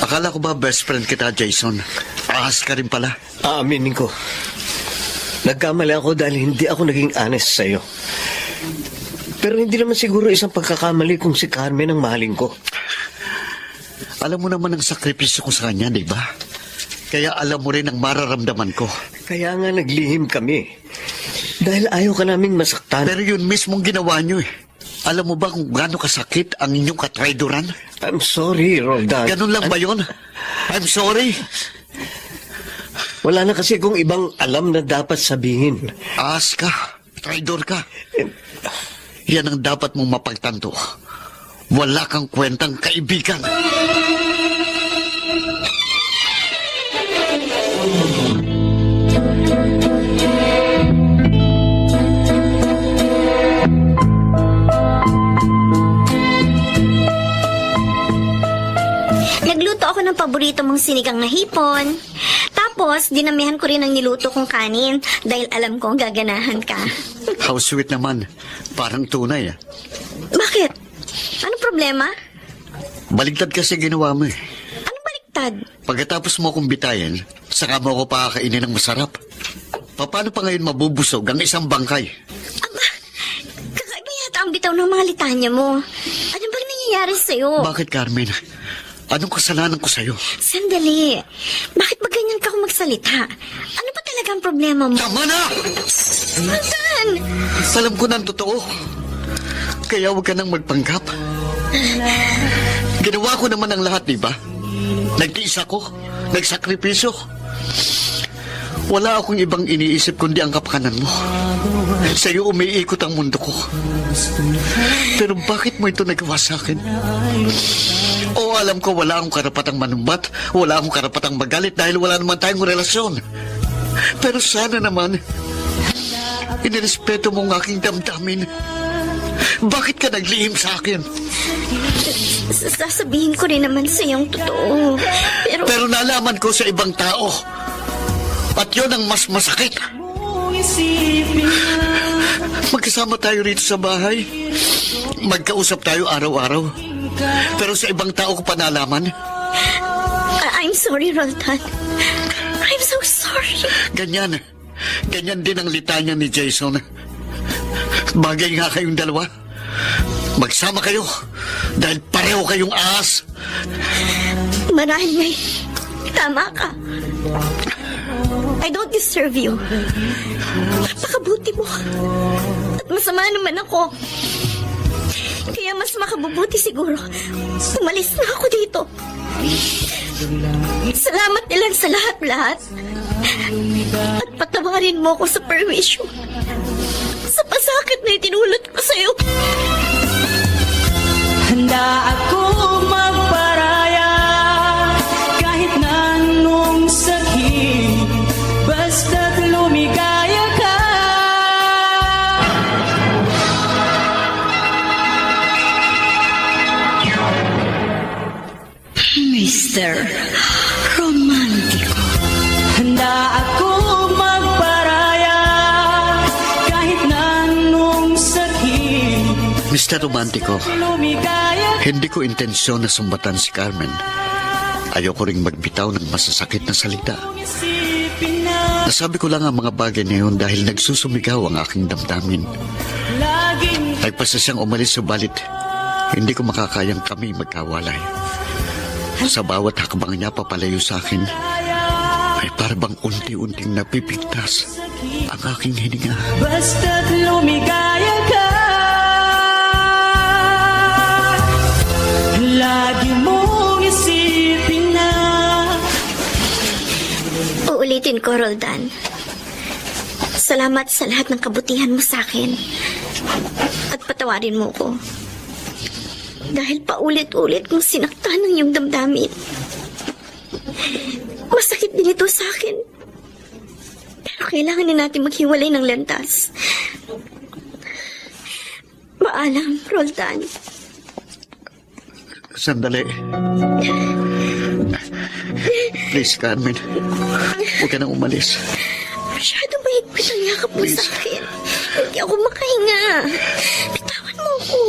Akala ko ba best friend kita, Jason? Ahas ka rin pala. Aaminin ko. Nagkamali ako dahil hindi ako naging honest sa'yo. Pero hindi naman siguro isang pagkakamali kung si Carmen ang mahalin ko. Alam mo naman ang sakripisyo ko sa kanya, di ba? Kaya alam mo rin ang mararamdaman ko. Kaya nga naglihim kami. Dahil ayaw ka naming masaktan. Pero yun mismong ginawa nyo eh. Alam mo ba kung gaano kasakit ang inyong katrayduran? I'm sorry, Roldan. Ganun lang ba yun? I'm sorry. Wala na kasi kung ibang alam na dapat sabihin. Ahas ka. Traidor ka. Yan ang dapat mong mapagtanto. Wala kang kwentang kaibigan. Nagluto ako ng paborito mong sinigang na hipon. Tapos, dinamihan ko rin ang niluto kong kanin dahil alam kong gaganahan ka. How sweet naman. Parang tunay ah. Bakit? Anong problema? Baligtad kasi ginawa mo eh. Anong baliktad? Pagkatapos mo akong bitayin, saka mo ako pakakainin ng masarap. Paano pa ngayon mabubusog ang isang bangkay? Aba, kakaiba yata ang bitaw ng mga litanya mo. Ano bang nangyayari sa'yo? Bakit, Carmen? Anong kasalanan ko sa'yo? Sandali. Bakit ba ganyan ka kung magsalita? Ano ba talaga ang problema mo? Tama na! Roldan! Alam ko na ang totoo. Kaya huwag ka nang magpanggap. Ginawa ko naman ang lahat, di ba? Nagtiis ako. Nagsakripisyo. Wala akong ibang iniisip kundi ang kapakanan mo. Sa'yo umiikot ang mundo ko. Pero bakit mo ito nagawa sa akin? Oo, alam ko wala akong karapatang manumbat, wala akong karapatang magalit dahil wala naman tayong relasyon. Pero sana naman, inirespeto mo ang aking damdamin. Bakit ka naglihim sa akin? Sasabihin ko rin naman sa iyong totoo. Pero nalaman ko sa ibang tao. At yun ang mas masakit. Magkasama tayo rito sa bahay. Magkausap tayo araw-araw. Pero sa ibang tao ko pa nalaman. I'm sorry, Roldan. I'm so sorry. Ganyan. Ganyan din ang litanya ni Jason. Bagay nga kayong dalawa. Magsama kayo. Dahil pareho kayong ahas. Marahil may tama ka. I don't deserve you. Napakabuti mo. At masama naman ako. Kaya mas makabubuti siguro. Umalis na ako dito. Salamat nilang sa lahat-lahat. At patawarin mo ako sa perwisyo. Sa pasakit na itinulot ko sa'yo. Handa ako magparaya kahit na anong sakit, basta't lumigaya ka. Mr. Romantico. Handa ako magparaya kahit na anong sakit. Mr. Romantico, hindi ko intensyon na sumbatan si Carmen. Ayoko ring magbitaw ng masasakit na salita. Nasabi ko lang ang mga bagay na yun dahil nagsusumigaw ang aking damdamin. Nagpasa siyang umalis subalit hindi ko makakayang kami magkawalay. Sa bawat hakbang niya papalayo sa akin, ay parang Para bang unti-unting napipigtas ang aking hininga. Basta't lumigaya ka, lagi mong isipin na. Uulitin ko, Roldan. Salamat sa lahat ng kabutihan mo sa akin. At patawarin mo ko. Dahil paulit-ulit mong sinaktan ng iyong damdamin. Masakit din ito sa akin. Pero kailangan na natin maghiwalay ng landas. Paalam, Roldan. Sandali. Please, Carmen. Huwag ka nang umalis. Masyado mahigpit ang yakap mo sa akin. Hindi ako makahinga. Bitawan mo ako.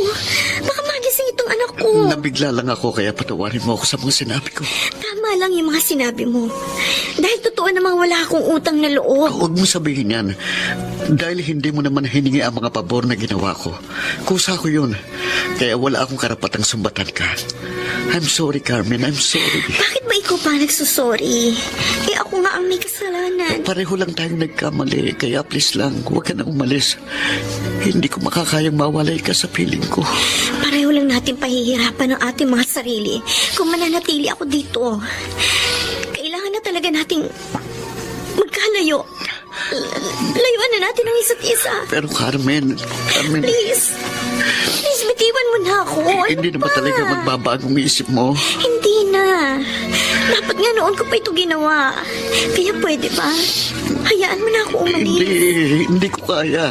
Baka magising itong anak ko. Nabigla lang ako kaya patawarin mo ako sa mga sinabi ko. Tama lang yung mga sinabi mo. Dahil totoo namang wala akong utang na loob. Huwag mo sabihin yan. Dahil hindi mo naman hiningi ang mga pabor na ginawa ko. Kusa ko yun. Kaya wala akong karapatang sumbatan ka. I'm sorry, Carmen. I'm sorry. Bakit ba ikaw pa nagsusorry? Eh ako nga ang may kasalanan. Pareho lang tayong nagkamali. Kaya please lang, huwag ka na umalis. Hindi ko makakayang mawalay ka sa piling ko. Pareho lang natin pahihirapan ng ating mga sarili kung mananatili ako dito. Kailangan na talaga nating magkalayo. Layuan na natin ang isa't isa. Pero Carmen... Please, bitiwan mo na ako. Hindi na ba talaga magbabagong isip mo? Hindi na. Dapat nga noon ko pa ito ginawa. Kaya pwede ba? Hayaan mo na ako umalis. Hindi ko kaya.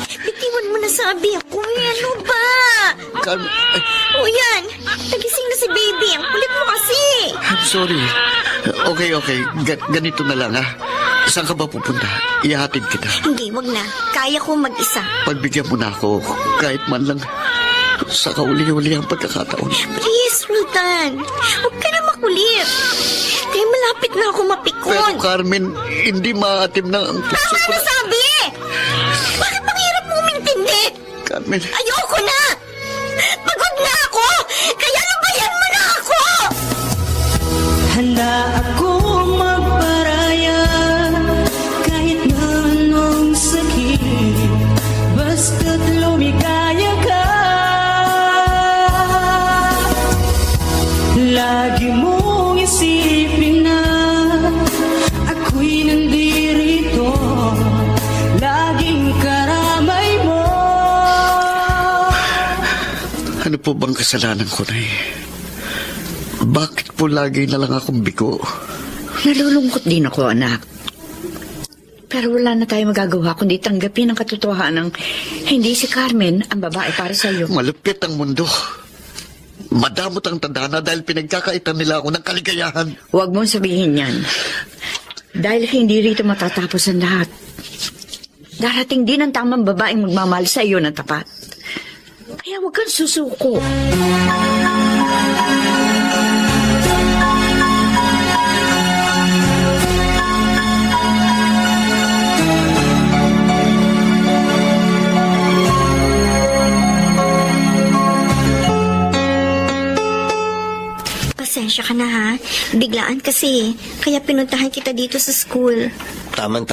Bitiwan mo na sabi ako. Ano ba? Carmen... O yan, nagising na si baby. Ang kulit mo kasi. I'm sorry. Okay. Ganito na lang, ha? Saan ka ba pupunta? Ihahatid kita. Hindi, wag na. Kaya ko mag-isa. Pagbigyan mo na ako, kahit man lang sa kauli-uli ang pagkakataon. Please, Roldan. Huwag ka na makulit. Kaya malapit na ako mapikon. Pero Carmen, hindi maatim na ang puso ko. Tama na sabi! Bakit bang hirap mo umintindi? Carmen. Ayoko na! Pagod na ako! Kaya labayan mo na ako! Handa ako magparaya kahit na anong sakit, basta't lumigaya ka, lagi mong isipin na ako'y nandirito, laging karamay mo. Ano po bang kasalanan ko, Nay? Bakit po lagi na lang akong bigo? Nalulungkot din ako, anak. Pero wala na tayo magagawa kundi tanggapin ang katotohanan ng hindi si Carmen ang babae para sa iyo. Malupit ang mundo. Madamot ang tadhana dahil pinagkakaitan nila ako ng kaligayahan. Huwag mong sabihin yan. Dahil hindi rito matatapos ang lahat. Darating din ang tamang babaeng magmamahal sa iyo ng tapat. Kaya huwag kang susuko. Pasensya ka na ha. Biglaan kasi. Kaya pinuntahan kita dito sa school. Tama.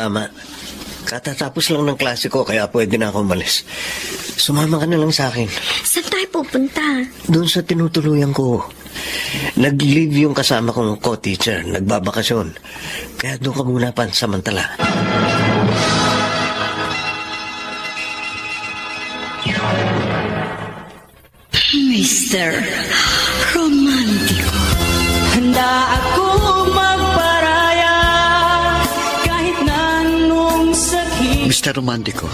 Katatapos lang ng klase ko kaya pwede na ako umalis. Sumama ka na lang sa akin. Saan tayo pupunta? Doon sa tinutuluyan ko. Nag-leave yung kasama kong co-teacher. Nagbabakasyon. Kaya doon ka muna pansamantala. Mr. Romantico. Handa ako magparaya kahit na anong sakit. Mr. Romantico,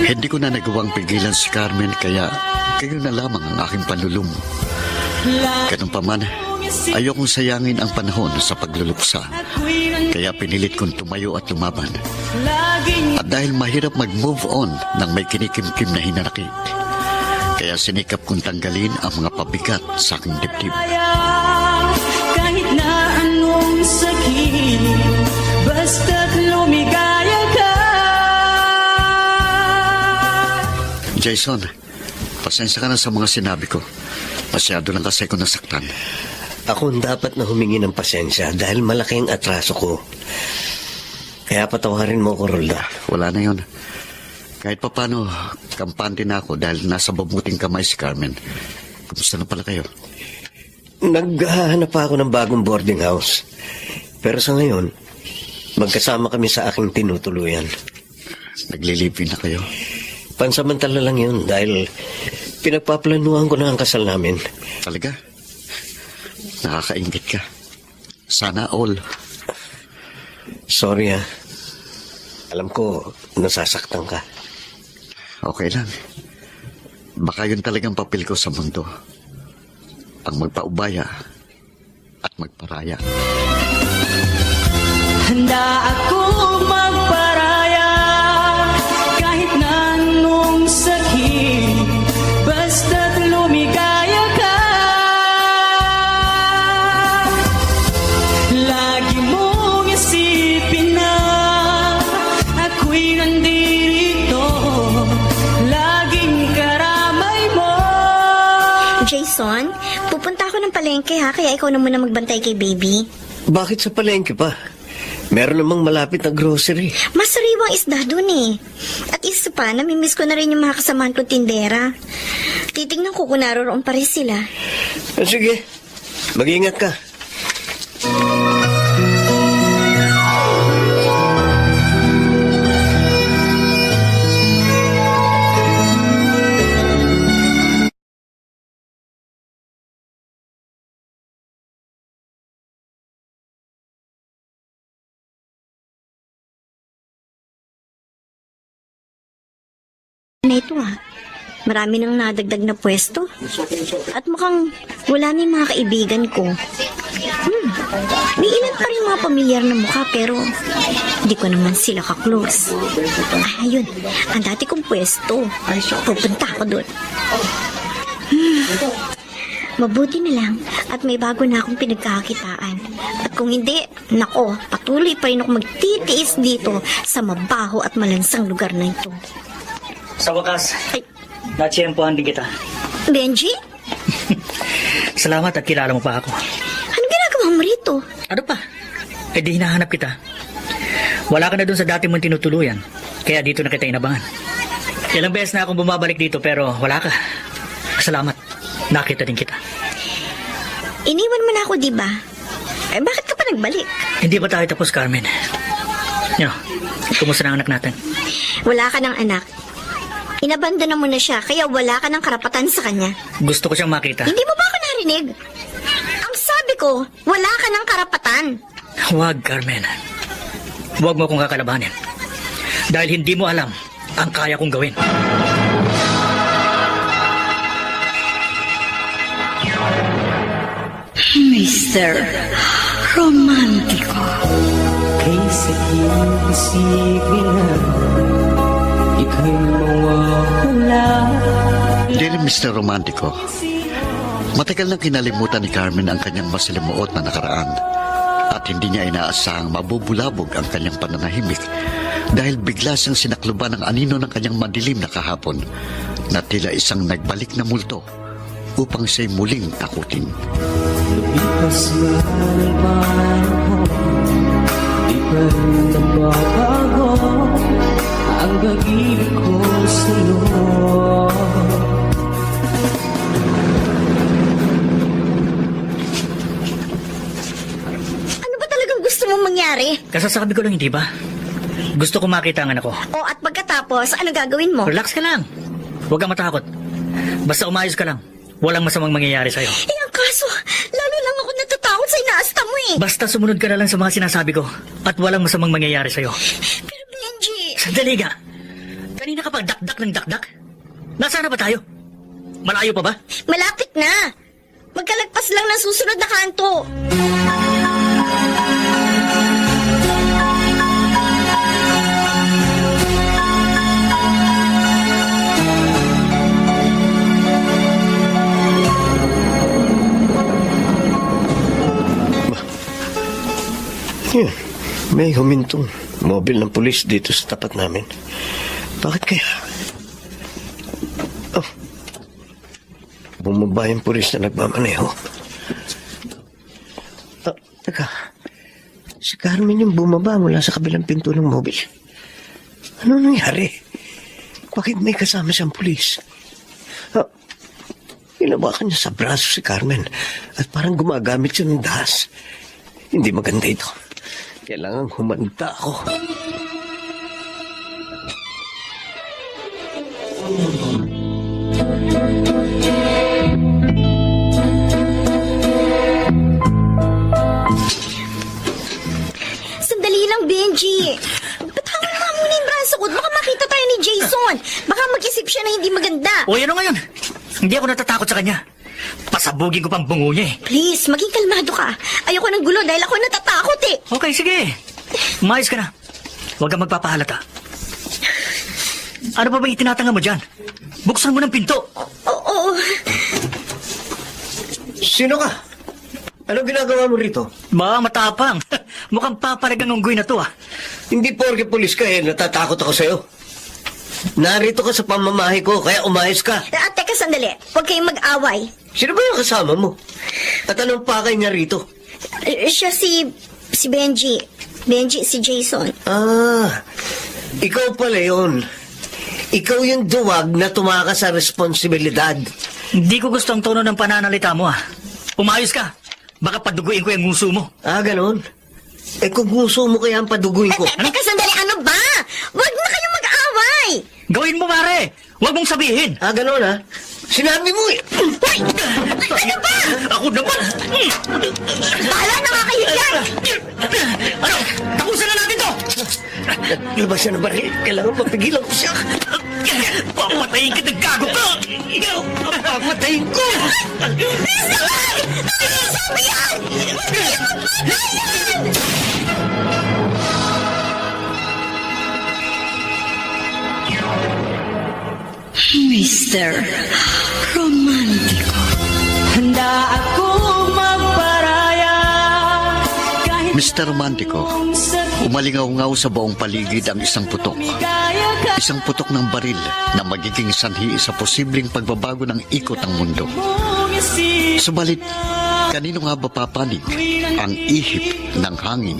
hindi ko na nagawang pigilan si Carmen kaya kayo na lamang ang aking panlulumo. Ganun pa man, ayokong sayangin ang panahon sa pagluluksa. Kaya pinilit kong tumayo at lumaban. At dahil mahirap mag-move on nang may kinikimkim na hinanakit, kaya sinikap kong tanggalin ang mga pabigat sa aking dibdib. Kahit na anong sakit, basta't lumigaya ka. Jason, pasensya ka na sa mga sinabi ko. Masyado lang kasi ako nasaktan. Ako ang dapat na humingi ng pasensya dahil malaki ang atraso ko. Kaya patawarin mo ko, Rolda. Wala na yun. Kahit pa paano, kampante na ako dahil nasa mabuting kamay si Carmen. Kumusta na pala kayo? Naghahanap pa ako ng bagong boarding house. Pero sa ngayon, magkasama kami sa aking tinutuluyan. Naglilipin na kayo? Pansamantala lang yun dahil pinagpaplanuhan ko na ang kasal namin. Talaga? Nakakaingit ka. Sana all. Sorry Alam ko, nasasaktan ka. Okay lang. Baka yun talagang papel ko sa mundo. Ang magpaubaya at magparaya. Handa ako magparaya kahit na anong sakit, basta't lumigaya ka. Lagi mong isipin na ako'y nandito, laging karamay mo. Jason, pupunta ako ng palengke ha, kaya ikaw na muna magbantay kay baby. Bakit sa palengke pa? Meron namang malapit na grocery. Mas sariwang isda dun eh. At isa pa, namimiss ko na rin yung mga kasamahan kong tindera. Titignan ko kung naroon pa rin sila. Sige, mag-ingat ka. Na ito marami nang nadagdag na pwesto. At mukhang wala na yung mga kaibigan ko. May ilan pa rin mga pamilyar na mukha pero di ko naman sila ka-close. Ayun, ang dati kong pwesto. Pupunta ako doon. Mabuti na lang at may bago na akong pinagkakakitaan. At kung hindi, nako, patuloy pa rin ako magtitiis dito sa mabaho at malansang lugar na ito. Sa wakas, natsyempohan din kita. Benji? Salamat at kilala mo pa ako. Anong ginagawa mo rito? Ano pa? Eh di hinahanap kita. Wala ka na dun sa dati mong tinutuluyan. Kaya dito na kita inabangan. Ilang beses na akong bumabalik dito pero wala ka. Salamat. Nakita din kita. Iniwan mo na ako, di ba? Eh, bakit ka pa nagbalik? Hindi pa tayo tapos, Carmen. Yo, kumusta na ang anak natin? Wala ka ng anak. Inabandona mo na siya, kaya wala ka ng karapatan sa kanya. Gusto ko siyang makita. Hindi mo ba ako narinig? Ang sabi ko, wala ka ng karapatan. Huwag, Carmen. Huwag mo akong kakalabanin. Dahil hindi mo alam ang kaya kong gawin. Mr. Romantico. Kay sakit isipin na ika'y mawawala. Dear Mr. Romantico, matagal nang kinalimutan ni Carmen ang kanyang masalimuot na nakaraan at hindi niya inaasahang mabubulabog ang kanyang pananahimik dahil bigla siyang sinakluban ng anino ng kanyang madilim na kahapon na tila isang nagbalik na multo upang siya'y muling takutin. Lumipas na ng panahon, di pa rin nababago ang pag-ibig ko sa'yo. Ano ba talagang gusto mong mangyari? Kasasabi ko lang, hindi ba? Gusto ko makita ang anak ko. O at pagkatapos, ano gagawin mo? Relax ka lang. Huwag kang matakot. Basta umayos ka lang. Walang masamang mangyayari sa'yo. Ang kaso, lalo lang ako natatakot sa inaasta mo eh. Basta sumunod ka na lang sa mga sinasabi ko at walang masamang mangyayari sa'yo. Pero Benji... Sandali ka. Kanina ka pa dakdak ng dakdak. Nasaan na ba tayo? Malayo pa ba? Malapit na. Magkalagpas lang ng susunod na kanto. Yan, may humintong mobil ng pulis dito sa tapat namin. Bakit kaya? Oh, bumaba yung pulis na nagmamaneho. Teka, si Carmen yung bumaba mula sa kabilang pinto ng mobil. Ano nangyari? Bakit may kasama siyang pulis? Hinawakan niya sa braso si Carmen at parang gumagamit siya ng dahas. Hindi maganda ito. Kailangan humanda ako. Sandali lang, Benji. Batawan mo muna yung braso ko. Baka makita tayo ni Jason. Baka mag-isip siya na hindi maganda. O, ano ngayon? Hindi ako natatakot sa kanya. Pasabugin ko pang bungo niya eh. Please, maging kalmado ka. Ayoko ng gulo dahil ako natatakot eh. Okay, sige. Umayos ka na. Huwag kang magpapahalata. Ano pa ba itinatanga mo dyan? Buksan mo ng pinto. Oo. Sino ka? Anong ginagawa mo rito? Matapang. Mukhang paparagang unggoy na to ah. Hindi porke pulis ka natatakot ako sa'yo. Narito ka sa pamamahay ko, kaya umayos ka. Teka, sandali. Huwag kayong mag-away. Sino ba yung kasama mo? At anong pakay niya rito? Siya si Benji. Benji, si Jason. Ikaw pala yun. Ikaw yung duwag na tumakas sa responsibilidad. Hindi ko gusto ang tono ng pananalita mo ah. Umayos ka. Baka paduguin ko yung nguso mo. Ganon? Kung nguso mo kaya ang paduguin ko. Teka, sandali. Ano ba? Huwag na kayong mag-away. Gawin mo, pare. Huwag mong sabihin. Ganon ha? Sinabi mo eh. Hoy! Ano ba? Ako naman. Bahala na nga kayo dyan. Ano? Tapusin na natin to. Labas siya ng baril. Kailangan mapigilan ko siya. Papatayin kita, gago ka. Papatayin ko. Please naman! Ano sabi yan? Huwag kayong magpatayan! Mr. Romantico. Handa ako magparaya kahit Mr. Romantico, umalingaw-ngaw sa buong paligid ang isang putok. Isang putok ng baril na magiging sanhi sa posibleng pagbabago ng ikot ng mundo. Subalit, kanino nga ba papanig ang ihip ng hangin?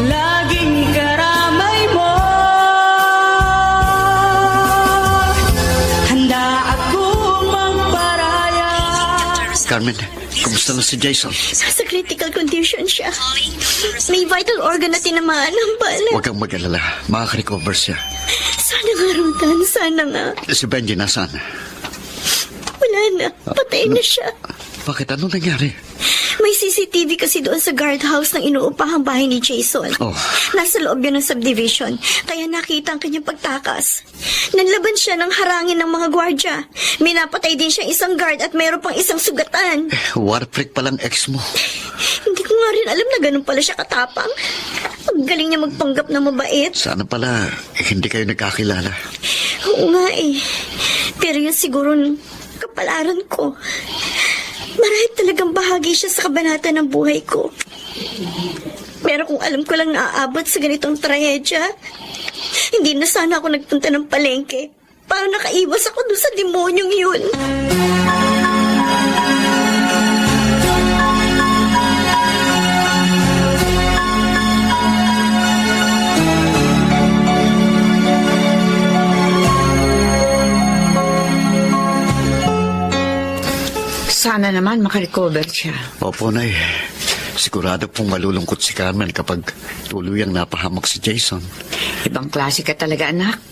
laging karamay mo. Handa ako magparaya. Carmen, kumusta na si Jason? Sa critical condition siya. May vital organ na tinamaan ng bala. Huwag kang mag-alala, makaka-recover siya. Sana nga, Rutan. Sana nga. Si Benji nasaan? Wala na. Patay na siya. Bakit? Ano nangyari? May CCTV kasi doon sa guardhouse ng inuupahang bahay ni Jason. Oh. Nasa loob yun ng subdivision, kaya nakita ang kanyang pagtakas. Nanlaban siya ng harangin ng mga gwardya. May napatay din siya isang guard at mayroon pang isang sugatan. War freak palang ex mo. Hindi ko nga rin alam na ganun pala siya katapang. Ang galing niya magpanggap na mabait. Sana pala hindi kayo nagkakilala. Oo nga eh. Pero yun siguro kapalaran ko. Marahil talagang bahagi siya sa kabanata ng buhay ko. Pero kung alam ko lang naaabot sa ganitong trahedya, hindi na sana ako nagpunta ng palengke. Para nakaiwas ako doon sa demonyong yun. Sana naman makarecover siya. Opo, Nay. Sigurado pong malulungkot si Carmen kapag tuluyang napahamak si Jason. Ibang klase ka talaga, anak.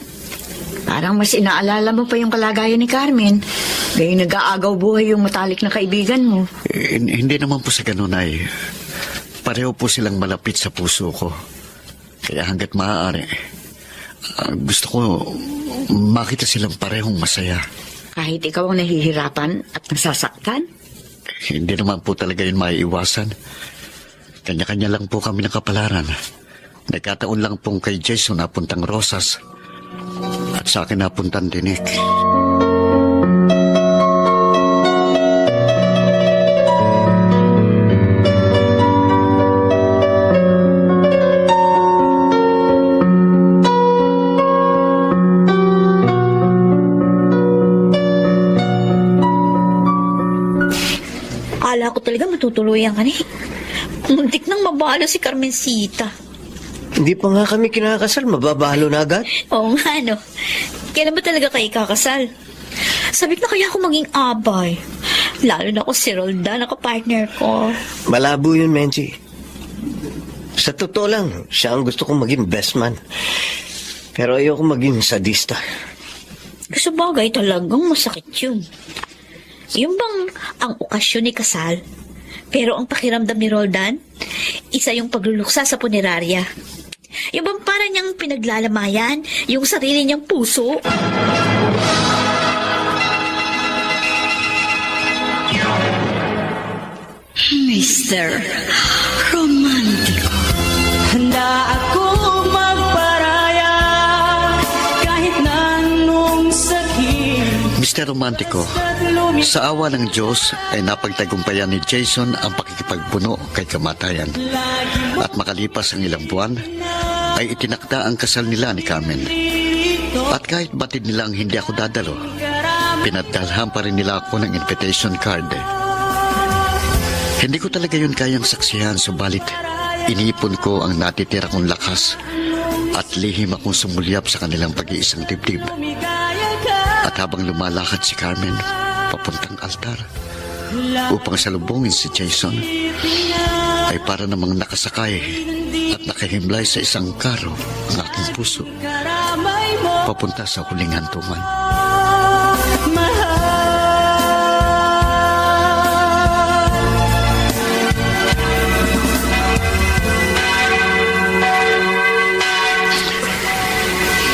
Parang mas inaalala mo pa yung kalagayan ni Carmen. Gaya nag-aagaw buhay yung matalik na kaibigan mo. Hindi naman po sa ganun, Nay. Pareho po silang malapit sa puso ko. Kaya hanggat maaari, gusto ko makita silang parehong masaya. Kahit ikaw ang nahihirapan at nasasaktan? Hindi naman po talaga yun maiiwasan. Kanya-kanya lang po kami ng kapalaran. Nagkataon lang pong kay Jason napuntang Rosas at sa akin napuntang Dinik. Akala ko talaga matutuluyan ka na eh. Muntik nang mabalo si Carmencita. Hindi pa nga kami kinakasal, mababalo na agad. Oo nga, no. Kailan ba talaga kayo kakasal? Sabik na kaya ako maging abay. Lalo na ako si Roldan, ako partner ko. Malabo yun, Menchi. Sa totoo lang, siya ang gusto kong maging best man. Pero ayoko maging sadista. Sa bagay talagang masakit yun. Yung bang ang okasyon ni kasal, pero ang pakiramdam ni Roldan, isa yung pagluluksa sa punerarya. Yung bang para niyang pinaglalamayan yung sarili niyang puso. Mr. Romantico. Handa ako magparaya kahit na anong sakit. Mr. Romantico, sa awa ng Diyos ay napagtagumpayan ni Jason ang pakikipagpuno kay kamatayan. At makalipas ang ilang buwan, ay itinakda ang kasal nila ni Carmen. At kahit batid nilang hindi ako dadalo, pinadalhan pa rin nila ako ng invitation card. Hindi ko talaga yun kayang saksihan, subalit inipon ko ang natitira kong lakas at lihim akong sumulyap sa kanilang pag-iisang dibdib. At habang lumalakad si Carmen papuntang altar upang salubungin si Jason, ay para namang nakasakay at nakahimlay sa isang karo ang aking puso papunta sa huling hantungan.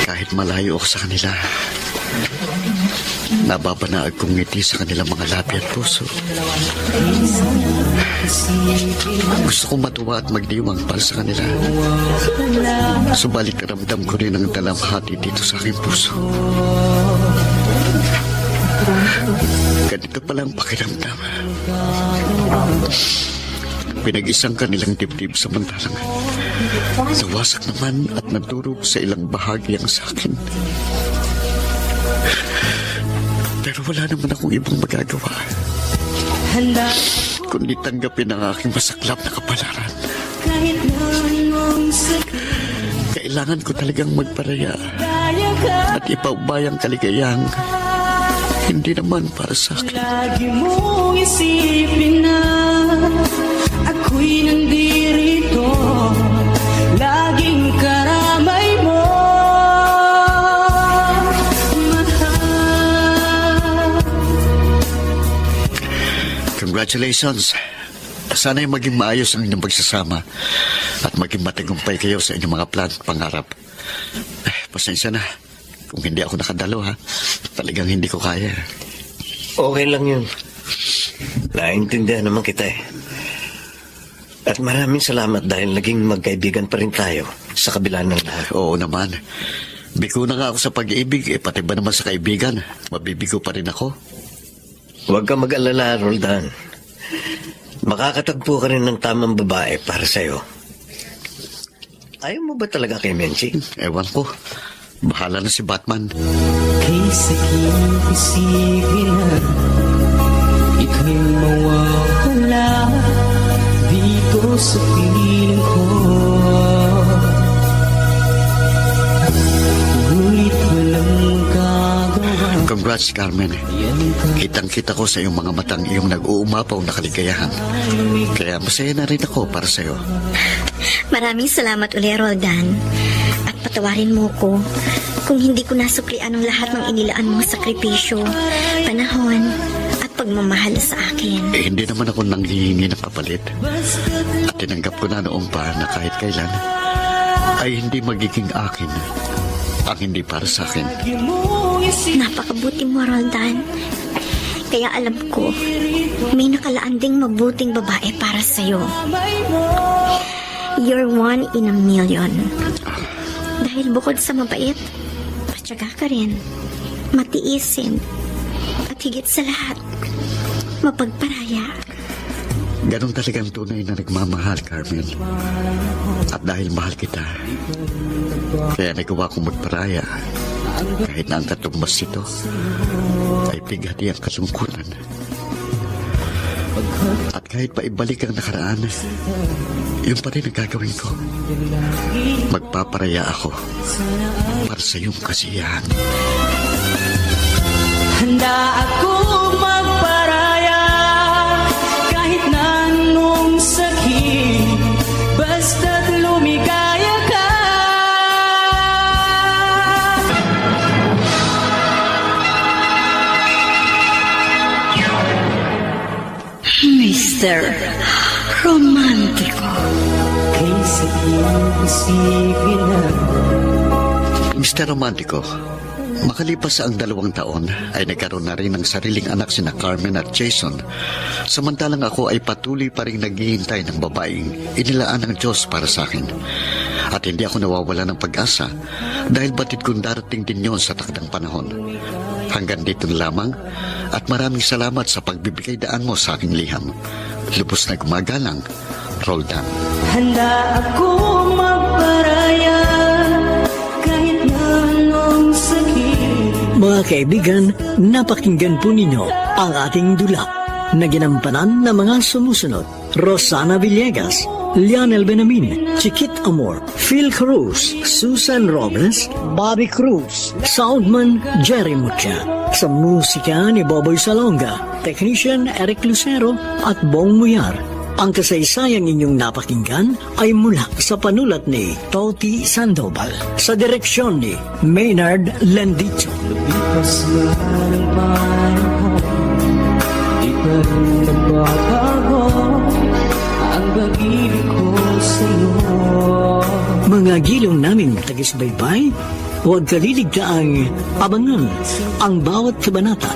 Kahit malayo ako sa kanila, nababanaag kong ngiti sa kanilang mga labi at puso. Gusto kong matuwa at magdiwang para sa kanila. Subalit ramdam ko rin ang dalamhati dito sa aking puso. Ganito pala ang pakiramdam. Pinag-isang kanilang dibdib samantalang nawasak naman at nadurog sa ilang bahagi ang sa akin. Pero wala naman akong ibang magagawa kundi tanggapin ang aking masaklap na kapalaran. Kailangan ko talagang magparaya at ipaubay ang kaligayang hindi naman para sa akin. Lagi mong isipin na ako'y nandirito, laging karamay mo. Congratulations. Sana'y maging maayos ang inyong pagsasama at maging matagumpay kayo sa inyong mga plan at pangarap. Pasensya na kung hindi ako nakadalo, ha. Talagang hindi ko kaya. Okay lang yun. Naintindihan naman kita eh. At maraming salamat dahil naging magkaibigan pa rin tayo sa kabila ng lahat. Oo naman. Bigo na nga ako sa pag-ibig, pati ba naman sa kaibigan, mabibigo pa rin ako. Huwag ka mag-alala, Roldan. Makakatagpo ka rin ng tamang babae para sa'yo. Ayaw mo ba talaga kay Menchi? Ewan ko. Bahala na si Batman. Kaysa isipin na ika'y mawawala dito sa piling ko. Ngunit walang magagawa. Congrats, Carmen. Kitang-kita ko sa iyong mga matang iyong nag-uumapaw na kaligayahan. Kaya masaya na rin ako para sa'yo. Maraming salamat uli, Roldan. At patawarin mo ko kung hindi ko nasuklian ang lahat ng inilaan mong sakripisyo, panahon, at pagmamahal sa akin. Hindi naman ako nanghihingi ng kapalit. At tinanggap ko na noong pa na kahit kailan ay hindi magiging akin ang hindi para sa akin. Napakabuti mo, Roldan. Kaya alam ko, may nakalaan ding mabuting babae para sa'yo. You're one in a million. Dahil bukod sa mabait, patyaga ka rin, matiisin, at higit sa lahat, mapagparaya. Ganon talagang tunay na nagmamahal, Carmen. At dahil mahal kita, kaya nagawa kong magparaya. Kahit na ang katumbas ito ay bighati ang kalungkutan. At kahit pa ibalik ang nakaraan, yun pa rin ang gagawin ko. Magpaparaya ako para sa iyong kasiyahan. Handa ako magparaya kahit na anong sakit, basta't lumikaya ka. Mr. Romantiko. Kay sige na. Mr. Romantiko, makalipas ang 2 taon ay nagkaroon na rin ng sariling anak sina Carmen at Jason. Samantalang ako ay patuloy pa rin naghihintay ng babaeng inilaan ng Diyos para sa akin. At hindi ako nawawala ng pag-asa dahil batid kong darating din yon sa takdang panahon. Hanggang dito na lamang at maraming salamat sa pagbibigay daan mo sa aking liham. Lubos na gumagalang, Roldan. Handa ako magparaya kahit na anong sakit. Mga kaibigan, napakinggan po ninyo ang ating dula na ginampanan ng mga sumusunod. Rosana Villegas, Lionel Benamin, Chiquit Amor, Phil Cruz, Susan Robles, Bobby Cruz, Soundman Jerry Mucha. Sa musika ni Boboy Salonga, Technician Eric Lucero at Bong Muyar. Ang kasaysayang inyong napakinggan ay mula sa panulat ni Toti Sandoval sa direksyon ni Maynard Landicho. Lumipas na ng panahon, di pa rin nagbabago ang pag-ibig ko sa'yo. Mga giliw naming tagisbaybay, huwag kaliligtaang abangan ang bawat kabanata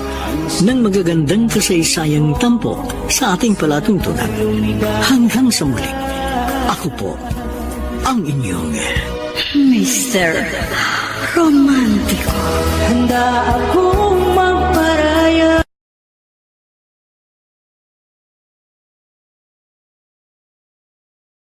ng magagandang kasaysayang tampok sa ating palatuntunan. Hanggang sa muli, ako po ang inyong Mr. Romantiko. Handa akong magparaya